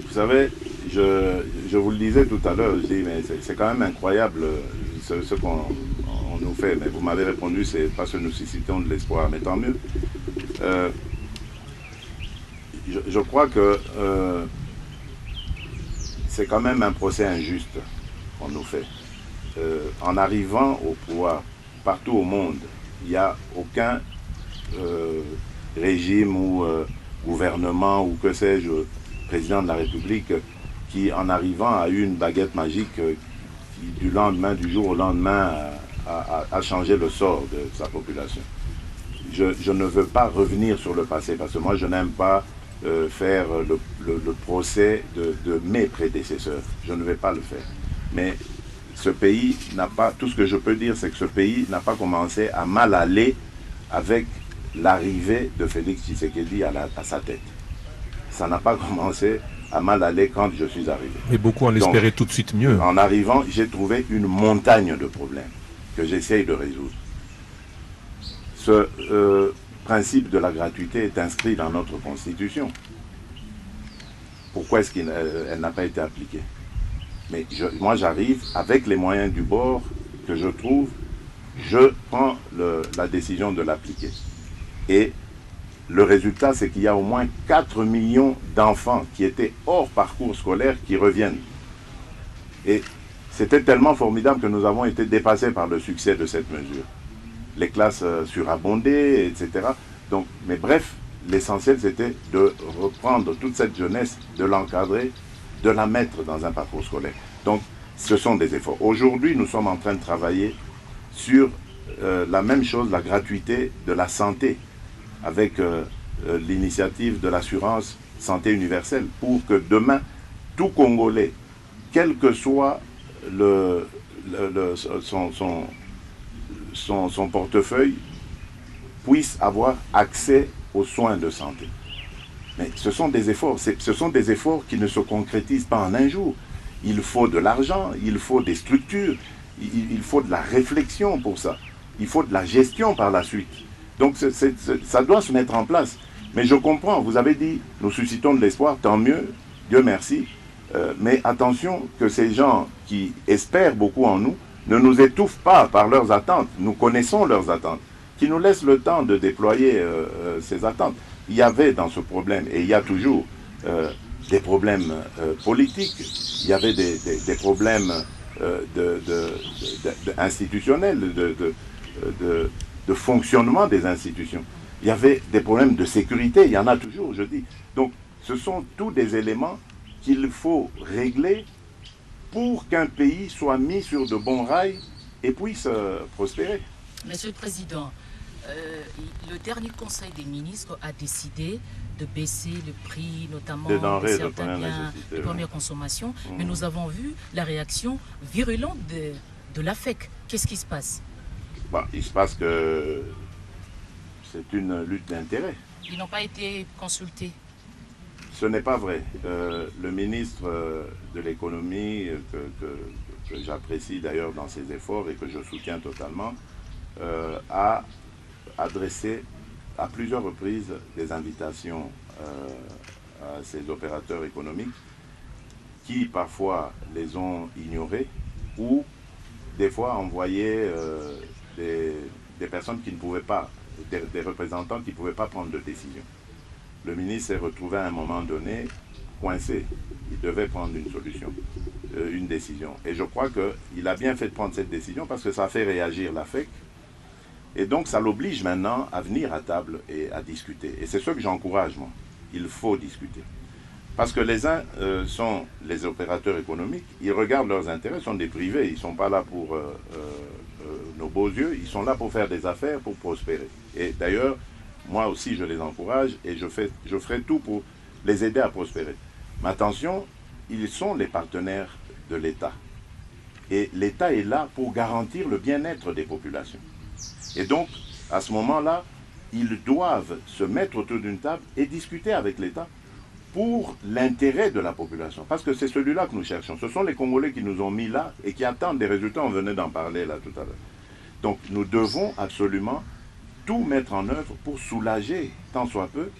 Speaker 3: Vous savez, je vous le disais tout à l'heure, je dis, mais c'est quand même incroyable ce qu'on nous fait. Mais vous m'avez répondu, c'est parce que nous suscitons de l'espoir, mais tant mieux. Je crois que c'est quand même un procès injuste qu'on nous fait. En arrivant au pouvoir partout au monde, il n'y a aucun régime ou gouvernement ou que sais-je, président de la République qui en arrivant a eu une baguette magique qui du jour au lendemain a changé le sort de sa population. Je ne veux pas revenir sur le passé parce que moi je n'aime pas faire le procès de mes prédécesseurs. Je ne vais pas le faire. Mais ce pays n'a pas, tout ce que je peux dire, c'est que ce pays n'a pas commencé à mal aller avec l'arrivée de Félix Tshisekedi à sa tête. Ça n'a pas commencé à mal aller quand je suis arrivé.
Speaker 5: Mais beaucoup en espéraient tout de suite mieux.
Speaker 3: En arrivant, j'ai trouvé une montagne de problèmes. que j'essaye de résoudre. Ce principe de la gratuité est inscrit dans notre Constitution. Pourquoi est-ce qu'elle n'a pas été appliquée? Mais moi, j'arrive avec les moyens du bord que je trouve, je prends la décision de l'appliquer. Et le résultat, c'est qu'il y a au moins 4 millions d'enfants qui étaient hors parcours scolaire qui reviennent. Et c'était tellement formidable que nous avons été dépassés par le succès de cette mesure. Les classes surabondées, etc. Donc, mais bref, l'essentiel, c'était de reprendre toute cette jeunesse, de l'encadrer, de la mettre dans un parcours scolaire. Donc, ce sont des efforts. Aujourd'hui, nous sommes en train de travailler sur la même chose, la gratuité de la santé, avec l'initiative de l'assurance santé universelle, pour que demain, tout Congolais, quel que soit son portefeuille, puisse avoir accès aux soins de santé. Mais ce sont des efforts, qui ne se concrétisent pas en un jour. Il faut de l'argent, il faut des structures, il faut de la réflexion pour ça. Il faut de la gestion par la suite. Donc ça doit se mettre en place. Mais je comprends, vous avez dit, nous suscitons de l'espoir, tant mieux, Dieu merci. Mais attention que ces gens qui espèrent beaucoup en nous ne nous étouffent pas par leurs attentes. Nous connaissons leurs attentes, qui nous laissent le temps de déployer ces attentes. Il y avait dans ce problème, et il y a toujours, des problèmes politiques, il y avait des problèmes institutionnels, de fonctionnement des institutions. Il y avait des problèmes de sécurité, il y en a toujours, je dis. Donc, ce sont tous des éléments qu'il faut régler pour qu'un pays soit mis sur de bons rails et puisse prospérer.
Speaker 4: Monsieur le Président, le dernier Conseil des ministres a décidé de baisser le prix, notamment de certains biens de première consommation, mais nous avons vu la réaction virulente de l'AFEC. Qu'est-ce qui se passe?
Speaker 3: Il se passe que c'est une lutte d'intérêts.
Speaker 4: Ils n'ont pas été consultés.
Speaker 3: Ce n'est pas vrai. Le ministre de l'économie, que j'apprécie d'ailleurs dans ses efforts et que je soutiens totalement, a adressé à plusieurs reprises des invitations à ces opérateurs économiques qui parfois les ont ignorés ou des fois envoyé des personnes qui ne pouvaient pas, des représentants qui ne pouvaient pas prendre de décision. Le ministre s'est retrouvé à un moment donné coincé. Il devait prendre une solution, une décision. Et je crois qu'il a bien fait de prendre cette décision parce que ça a fait réagir l'AFEC. Et donc ça l'oblige maintenant à venir à table et à discuter. Et c'est ce que j'encourage, moi. Il faut discuter. Parce que les uns sont les opérateurs économiques, ils regardent leurs intérêts, sont des privés, ils ne sont pas là pour nos beaux yeux, ils sont là pour faire des affaires, pour prospérer. Et d'ailleurs, moi aussi je les encourage et je ferai tout pour les aider à prospérer. Mais attention, ils sont les partenaires de l'État. Et l'État est là pour garantir le bien-être des populations. Et donc, à ce moment-là, ils doivent se mettre autour d'une table et discuter avec l'État pour l'intérêt de la population. Parce que c'est celui-là que nous cherchons. Ce sont les Congolais qui nous ont mis là et qui attendent des résultats. On venait d'en parler là tout à l'heure. Donc, nous devons absolument tout mettre en œuvre pour soulager, tant soit peu,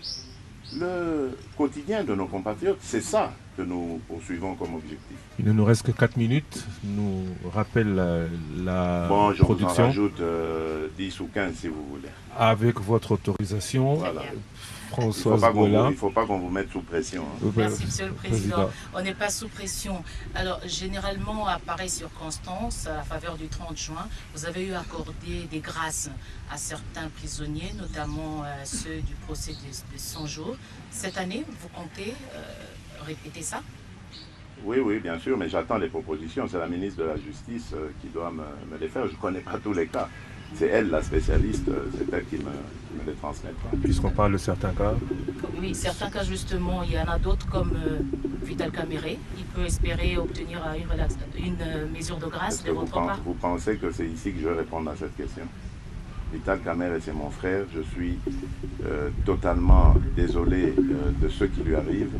Speaker 3: le quotidien de nos compatriotes. C'est ça que nous poursuivons comme objectif.
Speaker 5: Il ne nous reste que 4 minutes. Nous rappelle la
Speaker 3: je
Speaker 5: production.
Speaker 3: Vous en rajoute 10 ou 15 si vous voulez.
Speaker 5: Avec votre autorisation,
Speaker 3: voilà.
Speaker 5: Françoise Bola.
Speaker 3: Il ne faut pas qu'on vous mette sous pression. Hein.
Speaker 4: Merci, Monsieur le Président. On n'est pas sous pression. Alors, généralement, à pareille circonstance, à la faveur du 30 juin, vous avez eu accordé des grâces à certains prisonniers, notamment ceux du procès de 100 jours. Cette année, vous comptez répéter ça?
Speaker 3: Oui, bien sûr, mais j'attends les propositions. C'est la ministre de la Justice qui doit me les faire. Je ne connais pas tous les cas. C'est elle, la spécialiste, c'est elle qui me les transmettra.
Speaker 5: Puisqu'on parle de certains cas.
Speaker 4: Oui, certains cas, justement, il y en a d'autres comme Vital Kamerhe. Il peut espérer obtenir une mesure de grâce de votre part.
Speaker 3: Vous pensez que c'est ici que je vais répondre à cette question? Vital Kamerhe, c'est mon frère. Je suis totalement désolé de ce qui lui arrive,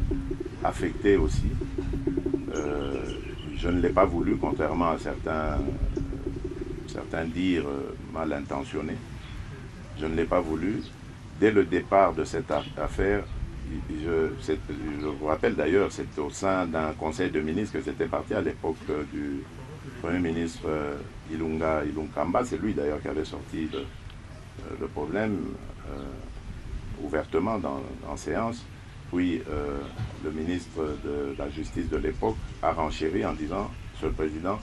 Speaker 3: affecté aussi. Je ne l'ai pas voulu, contrairement à certains dirent mal intentionné. Je ne l'ai pas voulu. Dès le départ de cette affaire, je vous rappelle d'ailleurs, c'est au sein d'un conseil de ministres que c'était parti à l'époque du Premier ministre Ilunga Ilunkamba. C'est lui d'ailleurs qui avait sorti le problème ouvertement en séance. Puis le ministre de la Justice de l'époque a renchéri en disant, Monsieur le Président,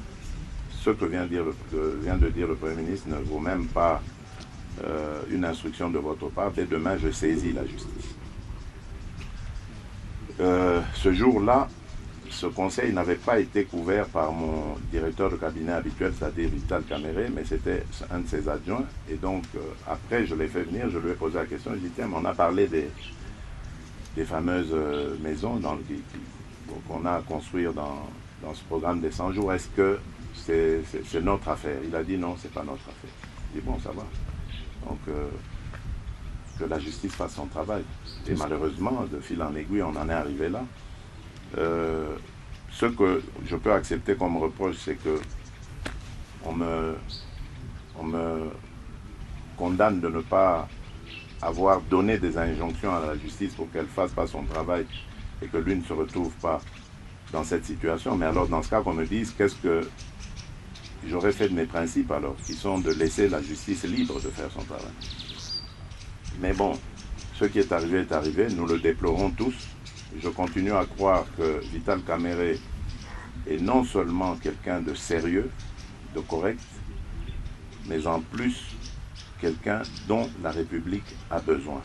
Speaker 3: ce que vient de dire le Premier ministre ne vaut même pas une instruction de votre part. Dès demain, je saisis la justice. Ce jour-là, ce conseil n'avait pas été couvert par mon directeur de cabinet habituel, c'est-à-dire Vital Kamere, mais c'était un de ses adjoints. Et donc, après, je l'ai fait venir, je lui ai posé la question, je lui ai dit, tiens, on a parlé des fameuses maisons qu'on a à construire dans ce programme des 100 jours. Est-ce que c'est notre affaire? Il a dit non, c'est pas notre affaire. Je dis bon, ça va. Donc, que la justice fasse son travail. Et malheureusement, de fil en aiguille, on en est arrivé là. Ce que je peux accepter comme reproche, c'est que on me condamne de ne pas avoir donné des injonctions à la justice pour qu'elle ne fasse pas son travail et que lui ne se retrouve pas dans cette situation. Mais alors, dans ce cas, qu'on me dise qu'est-ce que j'aurais fait de mes principes, alors, qui sont de laisser la justice libre de faire son travail. Mais bon, ce qui est arrivé, nous le déplorons tous. Je continue à croire que Vital Kamere est non seulement quelqu'un de sérieux, de correct, mais en plus quelqu'un dont la République a besoin.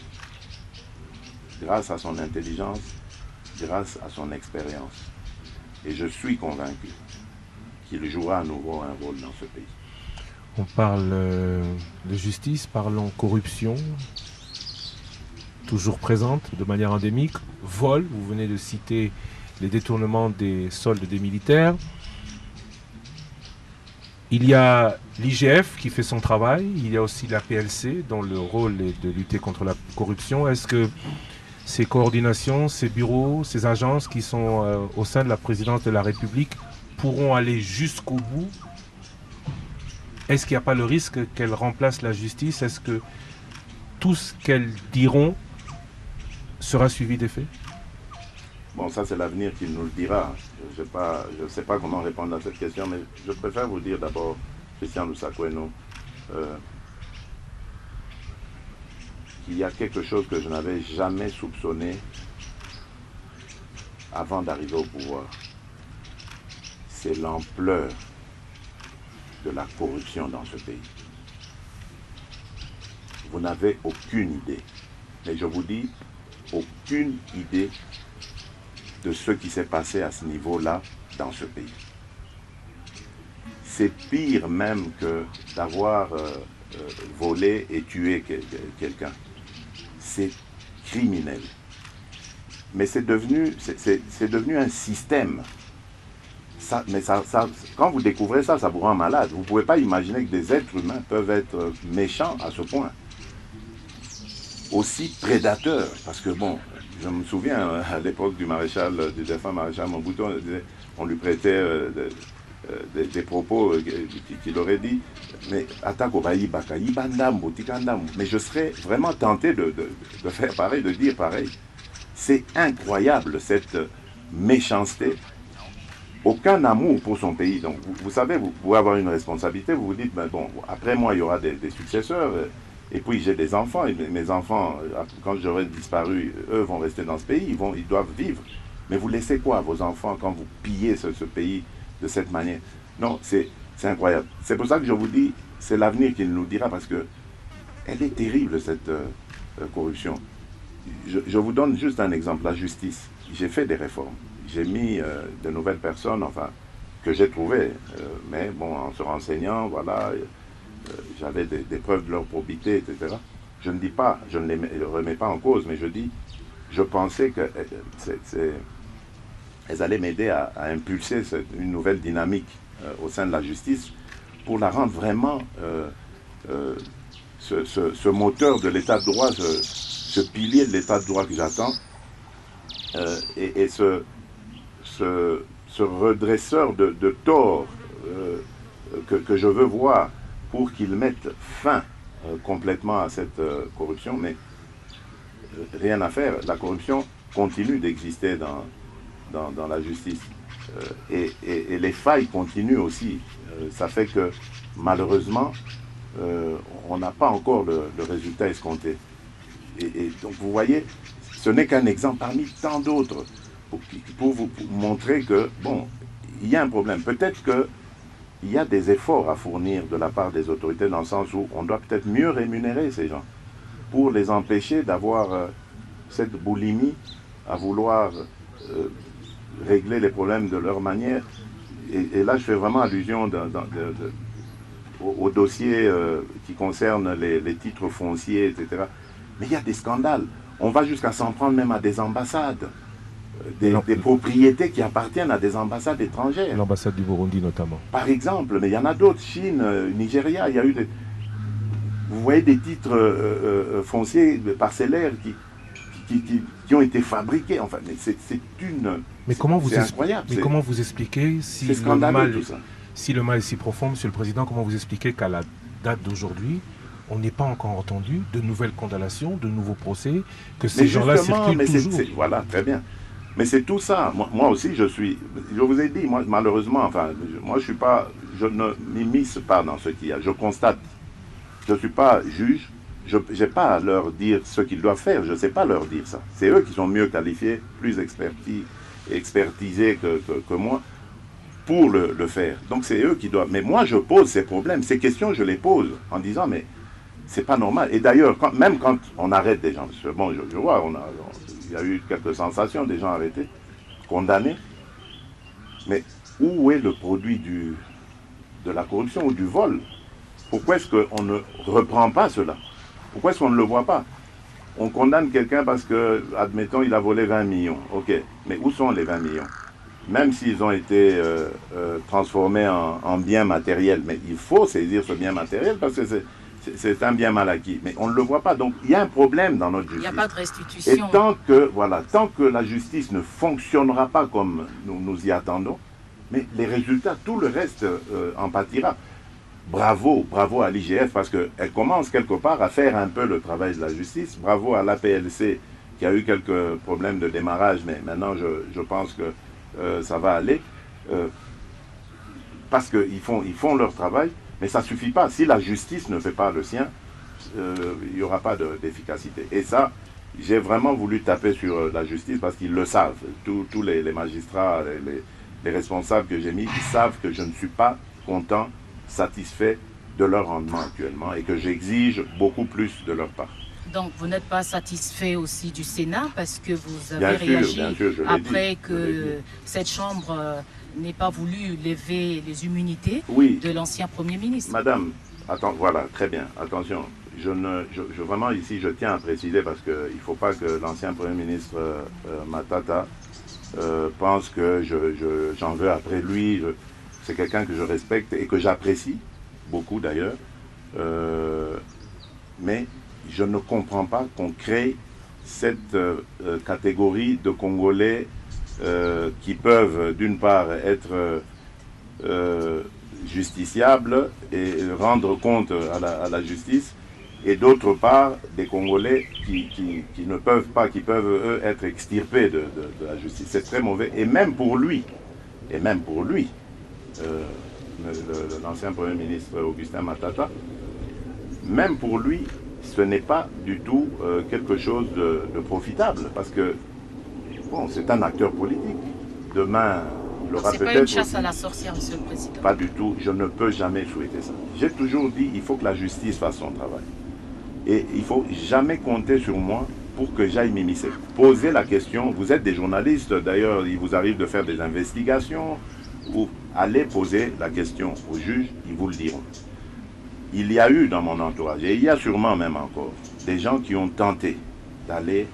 Speaker 3: Grâce à son intelligence, grâce à son expérience. Et je suis convaincu qu'il jouera à nouveau un rôle dans ce pays.
Speaker 5: On parle de justice, parlons corruption, toujours présente de manière endémique, vol, vous venez de citer les détournements des soldes des militaires. Il y a l'IGF qui fait son travail, il y a aussi la PLC dont le rôle est de lutter contre la corruption. Est-ce que ces coordinations, ces bureaux, ces agences qui sont au sein de la présidence de la République pourront aller jusqu'au bout? Est-ce qu'il n'y a pas le risque qu'elles remplacent la justice? Est-ce que tout ce qu'elles diront sera suivi des faits?
Speaker 3: Bon, ça c'est l'avenir qui nous le dira. Je ne sais pas comment répondre à cette question, mais je préfère vous dire d'abord, Christian Lusakweno, qu'il y a quelque chose que je n'avais jamais soupçonné avant d'arriver au pouvoir. C'est l'ampleur de la corruption dans ce pays. Vous n'avez aucune idée, mais je vous dis, aucune idée de ce qui s'est passé à ce niveau-là dans ce pays. C'est pire même que d'avoir volé et tué quelqu'un. C'est criminel. Mais c'est devenu un système. Quand vous découvrez ça, ça vous rend malade. Vous ne pouvez pas imaginer que des êtres humains peuvent être méchants à ce point. Aussi prédateurs. Parce que bon, je me souviens à l'époque du défunt maréchal Mobutu, on lui prêtait des propos qu'il aurait dit, mais mais je serais vraiment tenté de faire pareil, de dire pareil. C'est incroyable cette méchanceté. Aucun amour pour son pays. Donc vous savez, vous pouvez avoir une responsabilité, vous vous dites, ben bon, après moi il y aura des successeurs, et puis j'ai des enfants, et mes enfants, quand j'aurai disparu, eux vont rester dans ce pays, ils doivent vivre. Mais vous laissez quoi à vos enfants quand vous pillez ce pays de cette manière? Non, c'est incroyable. C'est pour ça que je vous dis, c'est l'avenir qui nous dira, parce que elle est terrible cette corruption. Je vous donne juste un exemple, la justice. J'ai fait des réformes. J'ai mis de nouvelles personnes, enfin, que j'ai trouvées, mais bon, en se renseignant, voilà, j'avais des preuves de leur probité, etc. Je ne dis pas, je ne les remets pas en cause, mais je dis, je pensais qu'elles allaient m'aider à impulser une nouvelle dynamique au sein de la justice pour la rendre vraiment ce moteur de l'état de droit, ce pilier de l'état de droit que j'attends, et ce redresseur de tort que je veux voir pour qu'ils mettent fin complètement à cette corruption, mais rien à faire. La corruption continue d'exister dans la justice. Et les failles continuent aussi. Ça fait que malheureusement, on n'a pas encore le résultat escompté. Et donc vous voyez, ce n'est qu'un exemple parmi tant d'autres pour vous montrer que, bon, il y a un problème. Peut-être qu'il y a des efforts à fournir de la part des autorités dans le sens où on doit peut-être mieux rémunérer ces gens pour les empêcher d'avoir cette boulimie à vouloir régler les problèmes de leur manière. Et là, je fais vraiment allusion au dossier qui concerne les titres fonciers, etc. Mais il y a des scandales. On va jusqu'à s'en prendre même à des ambassades, des propriétés qui appartiennent à des ambassades étrangères.
Speaker 5: L'ambassade du Burundi notamment.
Speaker 3: Par exemple, mais il y en a d'autres, Chine, Nigeria, il y a eu vous voyez des titres fonciers, parcellaires qui ont été fabriqués. Enfin, mais c'est une...
Speaker 5: Mais comment vous,
Speaker 3: incroyable,
Speaker 5: mais comment vous expliquez si le mal est si profond, Monsieur le Président, comment vous expliquez qu'à la date d'aujourd'hui, on n'est pas encore entendu de nouvelles condamnations, de nouveaux procès, que ces gens-là circulent toujours.
Speaker 3: Voilà, très bien. Mais c'est tout ça. Moi aussi, je vous ai dit, moi, malheureusement, enfin, moi, je ne m'immisce pas dans ce qu'il y a. Je constate. Je ne suis pas juge. Je n'ai pas à leur dire ce qu'ils doivent faire. Je ne sais pas leur dire ça. C'est eux qui sont mieux qualifiés, plus expertisés que moi pour le faire. Donc, c'est eux qui doivent. Mais moi, je pose ces problèmes. Ces questions, je les pose en disant, mais c'est pas normal. Et d'ailleurs, même quand on arrête des gens, parce que bon, je vois, il y a eu quelques sensations, des gens arrêtés, condamnés. Mais où est le produit de la corruption ou du vol? Pourquoi est-ce qu'on ne reprend pas cela? Pourquoi est-ce qu'on ne le voit pas? On condamne quelqu'un parce que, admettons, il a volé 20 millions. Ok, mais où sont les 20 millions? Même s'ils ont été transformés en biens matériels. Mais il faut saisir ce bien matériel parce que c'est un bien mal acquis. Mais on ne le voit pas. Donc, il y a un problème dans notre justice.
Speaker 4: Il n'y a pas de restitution.
Speaker 3: Et tant que la justice ne fonctionnera pas comme nous y attendons, mais les résultats, tout le reste en pâtira. Bravo à l'IGF parce qu'elle commence quelque part à faire un peu le travail de la justice. Bravo à l'APLC qui a eu quelques problèmes de démarrage, mais maintenant je pense que ça va aller. Parce qu'ils font leur travail, mais ça ne suffit pas. Si la justice ne fait pas le sien, il n'y aura pas d'efficacité. Et ça, j'ai vraiment voulu taper sur la justice parce qu'ils le savent. Tous les magistrats, les responsables que j'ai mis, ils savent que je ne suis pas content, satisfait de leur rendement actuellement et que j'exige beaucoup plus de leur part.
Speaker 4: Donc vous n'êtes pas satisfait aussi du Sénat parce que vous avez réagi après que cette Chambre n'ait pas voulu lever les immunités de l'ancien Premier ministre.
Speaker 3: Madame, attends, voilà, très bien, attention. Vraiment ici, je tiens à préciser parce qu'il ne faut pas que l'ancien Premier ministre Matata pense que j'en veux après lui. C'est quelqu'un que je respecte et que j'apprécie beaucoup d'ailleurs. Mais je ne comprends pas qu'on crée cette catégorie de Congolais qui peuvent d'une part être justiciables et rendre compte à la justice, et d'autre part des Congolais qui ne peuvent pas, qui peuvent eux être extirpés de la justice. C'est très mauvais, et même pour lui, l'ancien Premier ministre Augustin Matata, même pour lui, ce n'est pas du tout quelque chose de profitable, parce que bon, c'est un acteur politique. Demain, il aura peut-être...
Speaker 4: C'est pas une chasse à la sorcière, Monsieur le Président.
Speaker 3: Pas du tout, je ne peux jamais souhaiter ça. J'ai toujours dit, il faut que la justice fasse son travail. Et il ne faut jamais compter sur moi pour que j'aille m'immiscer. Posez la question, vous êtes des journalistes, d'ailleurs, il vous arrive de faire des investigations, ou allez poser la question aux juges, ils vous le diront. Il y a eu dans mon entourage, et il y a sûrement même encore, des gens qui ont tenté d'aller,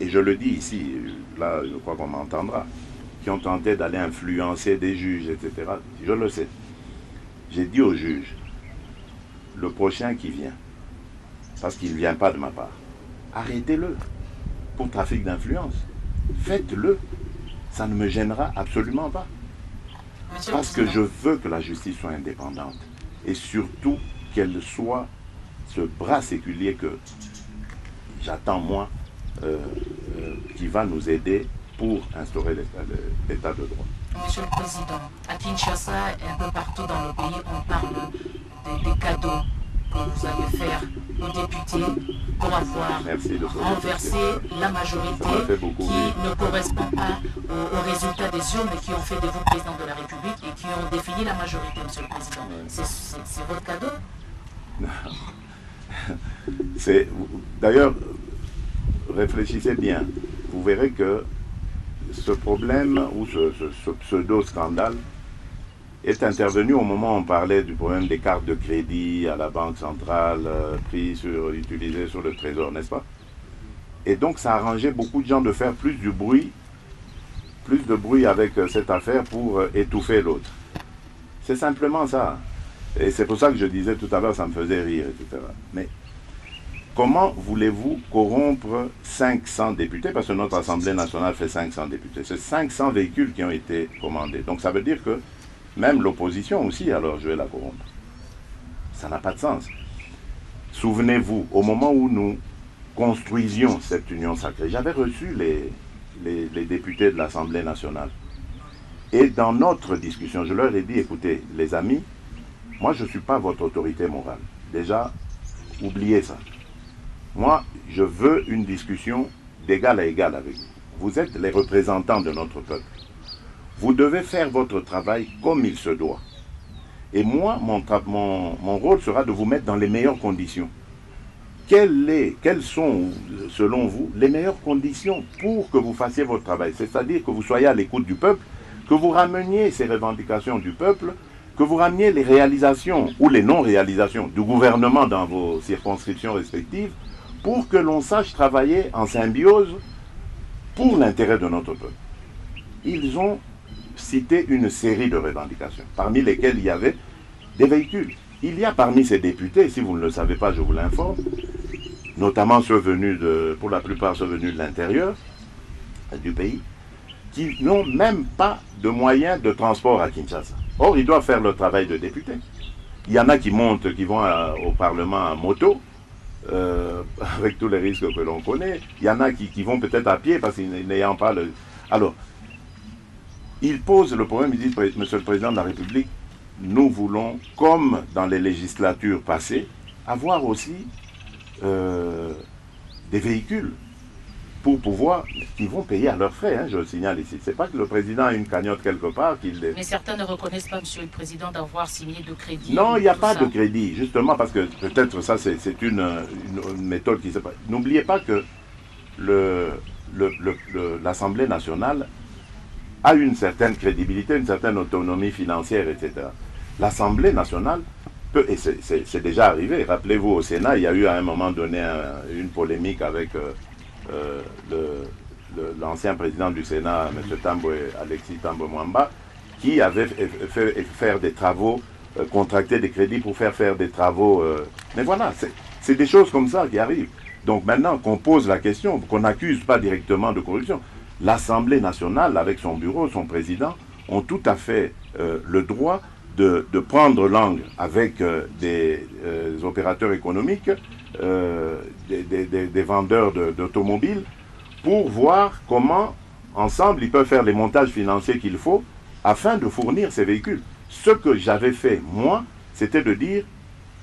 Speaker 3: et je le dis ici, là je crois qu'on m'entendra, qui ont tenté d'aller influencer des juges, etc. Je le sais. J'ai dit aux juges, le prochain qui vient, parce qu'il ne vient pas de ma part, arrêtez-le pour trafic d'influence. Faites-le. Ça ne me gênera absolument pas. Parce que je veux que la justice soit indépendante. et surtout qu'elle soit ce bras séculier que j'attends moi, qui va nous aider pour instaurer l'état de droit.
Speaker 4: Monsieur le Président, à Kinshasa et un peu partout dans le pays, on parle des cadeaux que vous allez faire aux députés pour avoir renversé la majorité qui ne correspond pas aux résultats des urnes et qui ont fait de vous président de la République et qui ont défini la majorité, Monsieur le Président. C'est votre cadeau?
Speaker 3: D'ailleurs, réfléchissez bien. Vous verrez que ce problème ou ce pseudo-scandale est intervenu au moment où on parlait du problème des cartes de crédit à la Banque centrale, utilisées sur le Trésor, n'est-ce pas? Et donc ça a arrangé beaucoup de gens de faire plus de bruit avec cette affaire pour étouffer l'autre. C'est simplement ça. Et c'est pour ça que je disais tout à l'heure, ça me faisait rire, etc. Mais comment voulez-vous corrompre 500 députés? Parce que notre Assemblée nationale fait 500 députés. C'est 500 véhicules qui ont été commandés. Donc ça veut dire que même l'opposition aussi, alors je vais la corrompre. Ça n'a pas de sens. Souvenez-vous, au moment où nous construisions cette union sacrée, j'avais reçu les députés de l'Assemblée nationale. Et dans notre discussion, je leur ai dit, écoutez, les amis, moi je ne suis pas votre autorité morale. Déjà, oubliez ça. Moi, je veux une discussion d'égal à égal avec vous. Vous êtes les représentants de notre peuple. Vous devez faire votre travail comme il se doit. Et moi, mon rôle sera de vous mettre dans les meilleures conditions. Quelles sont, selon vous, les meilleures conditions pour que vous fassiez votre travail? C'est-à-dire que vous soyez à l'écoute du peuple, que vous rameniez ces revendications du peuple, que vous rameniez les réalisations ou les non-réalisations du gouvernement dans vos circonscriptions respectives, pour que l'on sache travailler en symbiose pour l'intérêt de notre peuple. Ils ont cité une série de revendications, parmi lesquelles il y avait des véhicules. Il y a parmi ces députés, si vous ne le savez pas, je vous l'informe, notamment ceux venus pour la plupart ceux venus de l'intérieur du pays, qui n'ont même pas de moyens de transport à Kinshasa. Or, ils doivent faire leur travail de député. Il y en a qui vont au Parlement en moto, avec tous les risques que l'on connaît. Il y en a qui vont peut-être à pied parce qu'ils n'ayant pas le... Alors, ils posent le problème, ils disent, Monsieur le Président de la République, nous voulons, comme dans les législatures passées, avoir aussi des véhicules pour pouvoir, qui vont payer à leurs frais, hein, je le signale ici. C'est pas que le président a une cagnotte quelque part qu'il...
Speaker 4: Mais certains ne reconnaissent pas, Monsieur le Président, d'avoir signé de crédit.
Speaker 3: Non, il n'y a pas de crédit, justement, parce que peut-être ça, c'est une méthode qui se passe. N'oubliez pas que l'Assemblée nationale a une certaine crédibilité, une certaine autonomie financière, etc. L'Assemblée nationale peut, et c'est déjà arrivé, rappelez-vous au Sénat, il y a eu à un moment donné une polémique avec l'ancien président du Sénat, M. Alexis Tambo Mwamba, qui avait fait faire des travaux, contracter des crédits pour faire des travaux. Mais voilà, c'est des choses comme ça qui arrivent. Donc maintenant qu'on pose la question, qu'on n'accuse pas directement de corruption, l'Assemblée nationale, avec son bureau, son président, ont tout à fait le droit de prendre langue avec des opérateurs économiques, des vendeurs d'automobiles, pour voir comment, ensemble, ils peuvent faire les montages financiers qu'il faut afin de fournir ces véhicules. Ce que j'avais fait, moi, c'était de dire,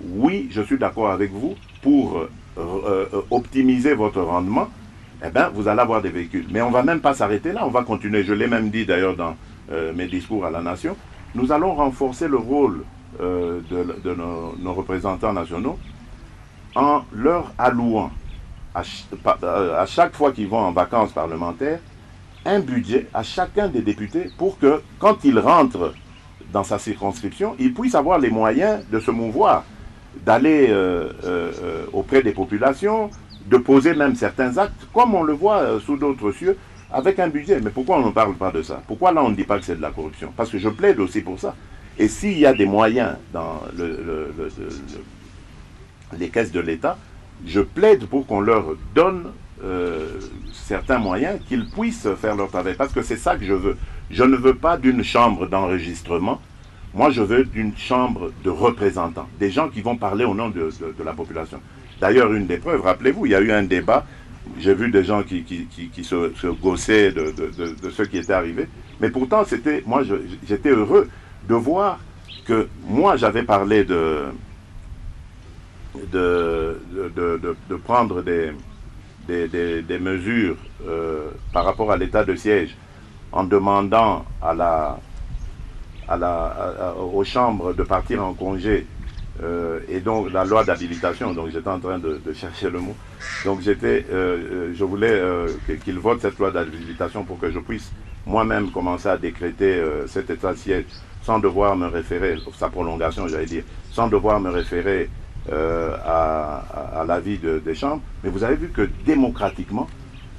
Speaker 3: oui, je suis d'accord avec vous, pour optimiser votre rendement, eh bien, vous allez avoir des véhicules. Mais on ne va même pas s'arrêter là, on va continuer. Je l'ai même dit d'ailleurs dans mes discours à la nation. Nous allons renforcer le rôle de nos représentants nationaux en leur allouant, à chaque fois qu'ils vont en vacances parlementaires, un budget à chacun des députés pour que, quand ils rentrent dans sa circonscription, ils puissent avoir les moyens de se mouvoir, d'aller auprès des populations, de poser même certains actes, comme on le voit sous d'autres cieux, avec un budget. Mais pourquoi on ne parle pas de ça? Pourquoi là on ne dit pas que c'est de la corruption? Parce que je plaide aussi pour ça. Et s'il y a des moyens dans les caisses de l'État, je plaide pour qu'on leur donne certains moyens, qu'ils puissent faire leur travail. Parce que c'est ça que je veux. Je ne veux pas d'une chambre d'enregistrement Moi, je veux une chambre de représentants, des gens qui vont parler au nom de la population. D'ailleurs, une des preuves, rappelez-vous, il y a eu un débat, j'ai vu des gens qui se gaussaient de ce qui était arrivé, mais pourtant, moi, j'étais heureux de voir que moi, j'avais parlé de prendre des mesures par rapport à l'état de siège en demandant aux chambres de partir en congé et donc la loi d'habilitation, donc j'étais en train de chercher le mot, donc je voulais qu'ils votent cette loi d'habilitation pour que je puisse moi-même commencer à décréter cet état de siège sans devoir me référer, sa prolongation j'allais dire, sans devoir me référer à l'avis des chambres. Mais vous avez vu que démocratiquement,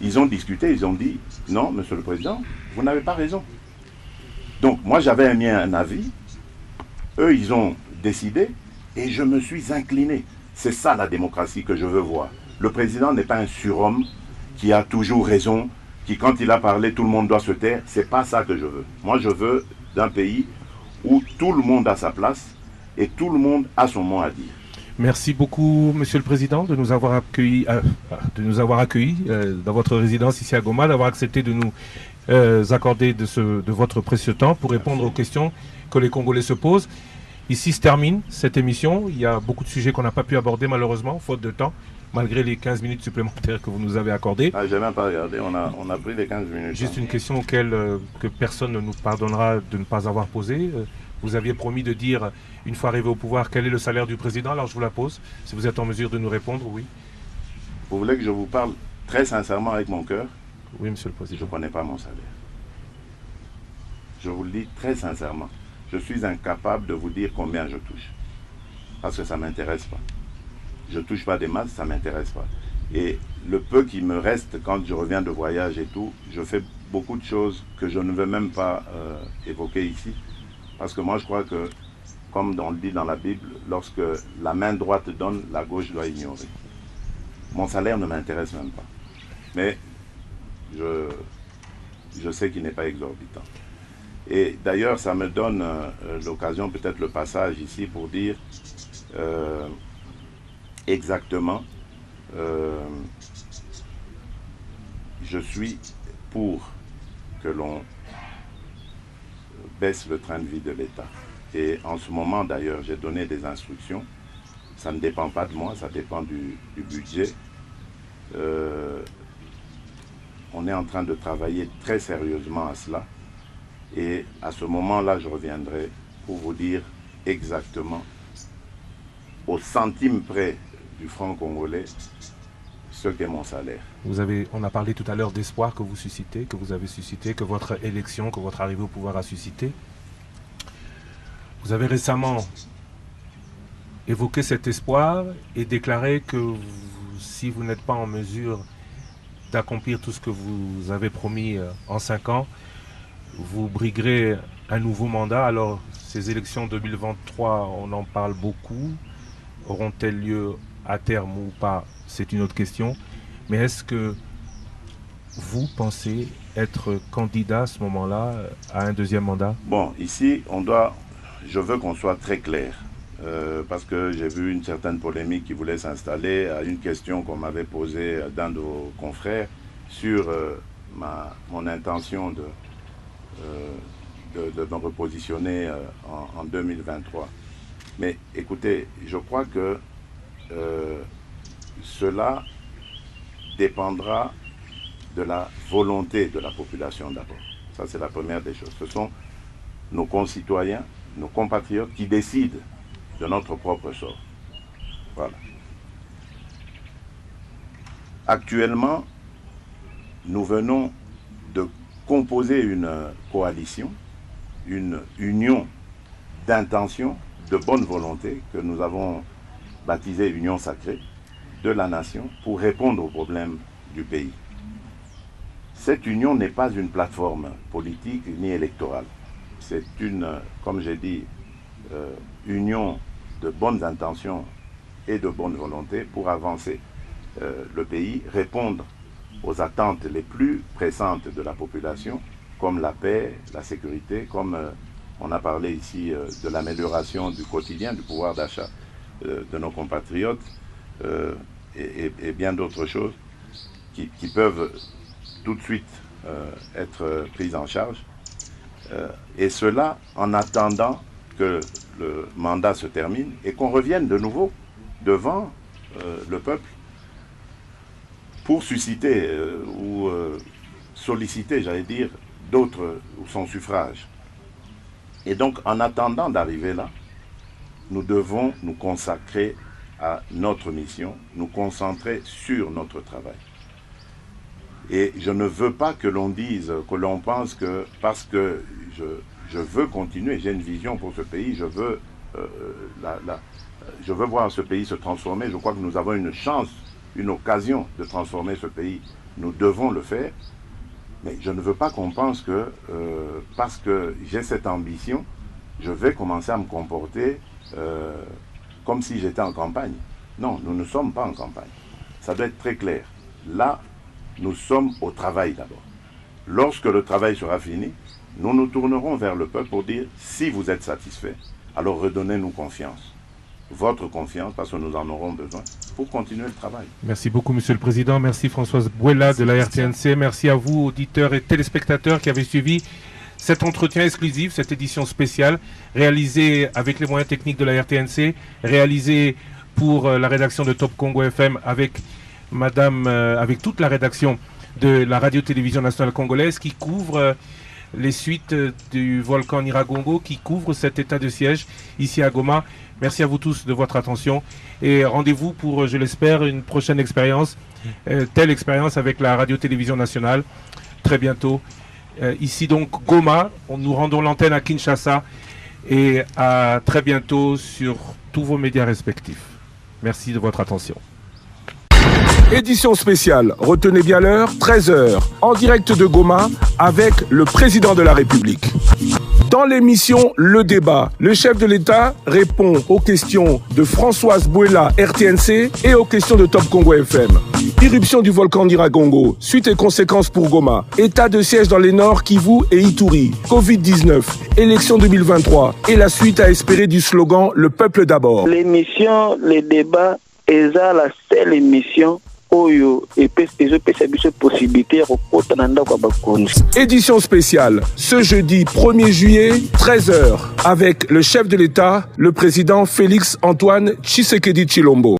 Speaker 3: ils ont discuté, ils ont dit non, Monsieur le Président, vous n'avez pas raison. Donc moi j'avais émis un avis, eux ils ont décidé et je me suis incliné. C'est ça la démocratie que je veux voir. Le président n'est pas un surhomme qui a toujours raison, qui quand il a parlé tout le monde doit se taire. C'est pas ça que je veux. Moi je veux d'un pays où tout le monde a sa place et tout le monde a son mot à dire.
Speaker 5: Merci beaucoup, Monsieur le Président, de nous avoir accueillis, dans votre résidence ici à Goma, d'avoir accepté de nous accorder de votre précieux temps pour répondre aux questions que les Congolais se posent. Ici se termine cette émission. Il y a beaucoup de sujets qu'on n'a pas pu aborder malheureusement, faute de temps, malgré les 15 minutes supplémentaires que vous nous avez accordées.
Speaker 3: Ah, j'ai même pas regardé, on a pris les 15 minutes.
Speaker 5: Juste une question que personne ne nous pardonnera de ne pas avoir posée. Vous aviez promis de dire, une fois arrivé au pouvoir, quel est le salaire du président. Alors je vous la pose, si vous êtes en mesure de nous répondre, oui.
Speaker 3: Vous voulez que je vous parle très sincèrement avec mon cœur?
Speaker 5: Oui, Monsieur le Président.
Speaker 3: Je ne connais pas mon salaire. Je vous le dis très sincèrement. Je suis incapable de vous dire combien je touche. Parce que ça ne m'intéresse pas. Je ne touche pas des masses, ça ne m'intéresse pas. Et le peu qui me reste quand je reviens de voyage et tout, je fais beaucoup de choses que je ne veux même pas évoquer ici. Parce que moi je crois que, comme on le dit dans la Bible, lorsque la main droite donne, la gauche doit ignorer. Mon salaire ne m'intéresse même pas. Mais je sais qu'il n'est pas exorbitant. Et d'ailleurs, ça me donne l'occasion, peut-être le passage ici, pour dire exactement, je suis pour que l'on baisse le train de vie de l'État. Et en ce moment, d'ailleurs, j'ai donné des instructions. Ça ne dépend pas de moi, ça dépend du budget. On est en train de travailler très sérieusement à cela. Et à ce moment-là, je reviendrai pour vous dire exactement, au centime près du franc congolais, ce qu'est mon salaire.
Speaker 5: On a parlé tout à l'heure d'espoir que vous suscitez, que vous avez suscité, que votre élection, que votre arrivée au pouvoir a suscité. Vous avez récemment évoqué cet espoir et déclaré que si vous n'êtes pas en mesure d'accomplir tout ce que vous avez promis en 5 ans, vous briguerez un nouveau mandat. Alors, ces élections 2023, on en parle beaucoup. Auront-elles lieu à terme ou pas? C'est une autre question. Mais est-ce que vous pensez être candidat à ce moment-là à un deuxième mandat?
Speaker 3: Bon, ici, je veux qu'on soit très clair. Parce que j'ai vu une certaine polémique qui voulait s'installer à une question qu'on m'avait posée d'un de vos confrères sur mon intention de me repositionner en 2023. Mais écoutez, je crois que cela dépendra de la volonté de la population d'abord. Ça, c'est la première des choses. Ce sont nos concitoyens, nos compatriotes qui décident de notre propre sort. Voilà. Actuellement, nous venons de composer une coalition, une union d'intention, de bonne volonté, que nous avons baptisée Union sacrée de la nation, pour répondre aux problèmes du pays. Cette union n'est pas une plateforme politique ni électorale. C'est une, comme j'ai dit, union de bonnes intentions et de bonne volonté pour avancer le pays, répondre aux attentes les plus pressantes de la population, comme la paix, la sécurité, comme On a parlé ici de l'amélioration du quotidien, du pouvoir d'achat de nos compatriotes et bien d'autres choses qui peuvent tout de suite être prises en charge. Et cela en attendant que le mandat se termine et qu'on revienne de nouveau devant le peuple pour susciter ou solliciter, j'allais dire, d'autres ou son suffrage. Et donc, en attendant d'arriver là, nous devons nous consacrer à notre mission, nous concentrer sur notre travail. Et je ne veux pas que l'on dise, que l'on pense que parce que je veux continuer, j'ai une vision pour ce pays, je veux voir ce pays se transformer. Je crois que nous avons une chance, une occasion de transformer ce pays. Nous devons le faire. Mais je ne veux pas qu'on pense que parce que j'ai cette ambition, je vais commencer à me comporter comme si j'étais en campagne. Non, nous ne sommes pas en campagne. Ça doit être très clair. Là, nous sommes au travail d'abord. Lorsque le travail sera fini, nous nous tournerons vers le peuple pour dire, si vous êtes satisfait, alors redonnez-nous confiance. Votre confiance, parce que nous en aurons besoin pour continuer le travail.
Speaker 5: Merci beaucoup, Monsieur le Président. Merci Françoise Bouella de la RTNC. Merci à vous, auditeurs et téléspectateurs qui avez suivi cet entretien exclusif, cette édition spéciale, réalisée avec les moyens techniques de la RTNC, réalisée pour la rédaction de Top Congo FM avec avec toute la rédaction de la radio-télévision nationale congolaise qui couvre les suites du volcan Nyiragongo, qui couvre cet état de siège ici à Goma. Merci à vous tous de votre attention et rendez-vous pour, je l'espère, une prochaine expérience, telle expérience avec la radio-télévision nationale, très bientôt. Ici donc Goma, nous rendons l'antenne à Kinshasa et à très bientôt sur tous vos médias respectifs. Merci de votre attention.
Speaker 6: Édition spéciale, retenez bien l'heure, 13h, en direct de Goma avec le président de la République. Dans l'émission Le Débat, le chef de l'État répond aux questions de Françoise Bouella, RTNC, et aux questions de Top Congo FM. Irruption du volcan Nyiragongo, suite et conséquences pour Goma, état de siège dans les Nord, Kivu et Ituri, Covid-19, élection 2023 et la suite à espérer du slogan « Le peuple d'abord ».
Speaker 2: L'émission Le Débat est la seule émission
Speaker 6: Édition spéciale, ce jeudi 1er juillet, 13h, avec le chef de l'État, le président Félix Antoine Tshisekedi Tshilombo.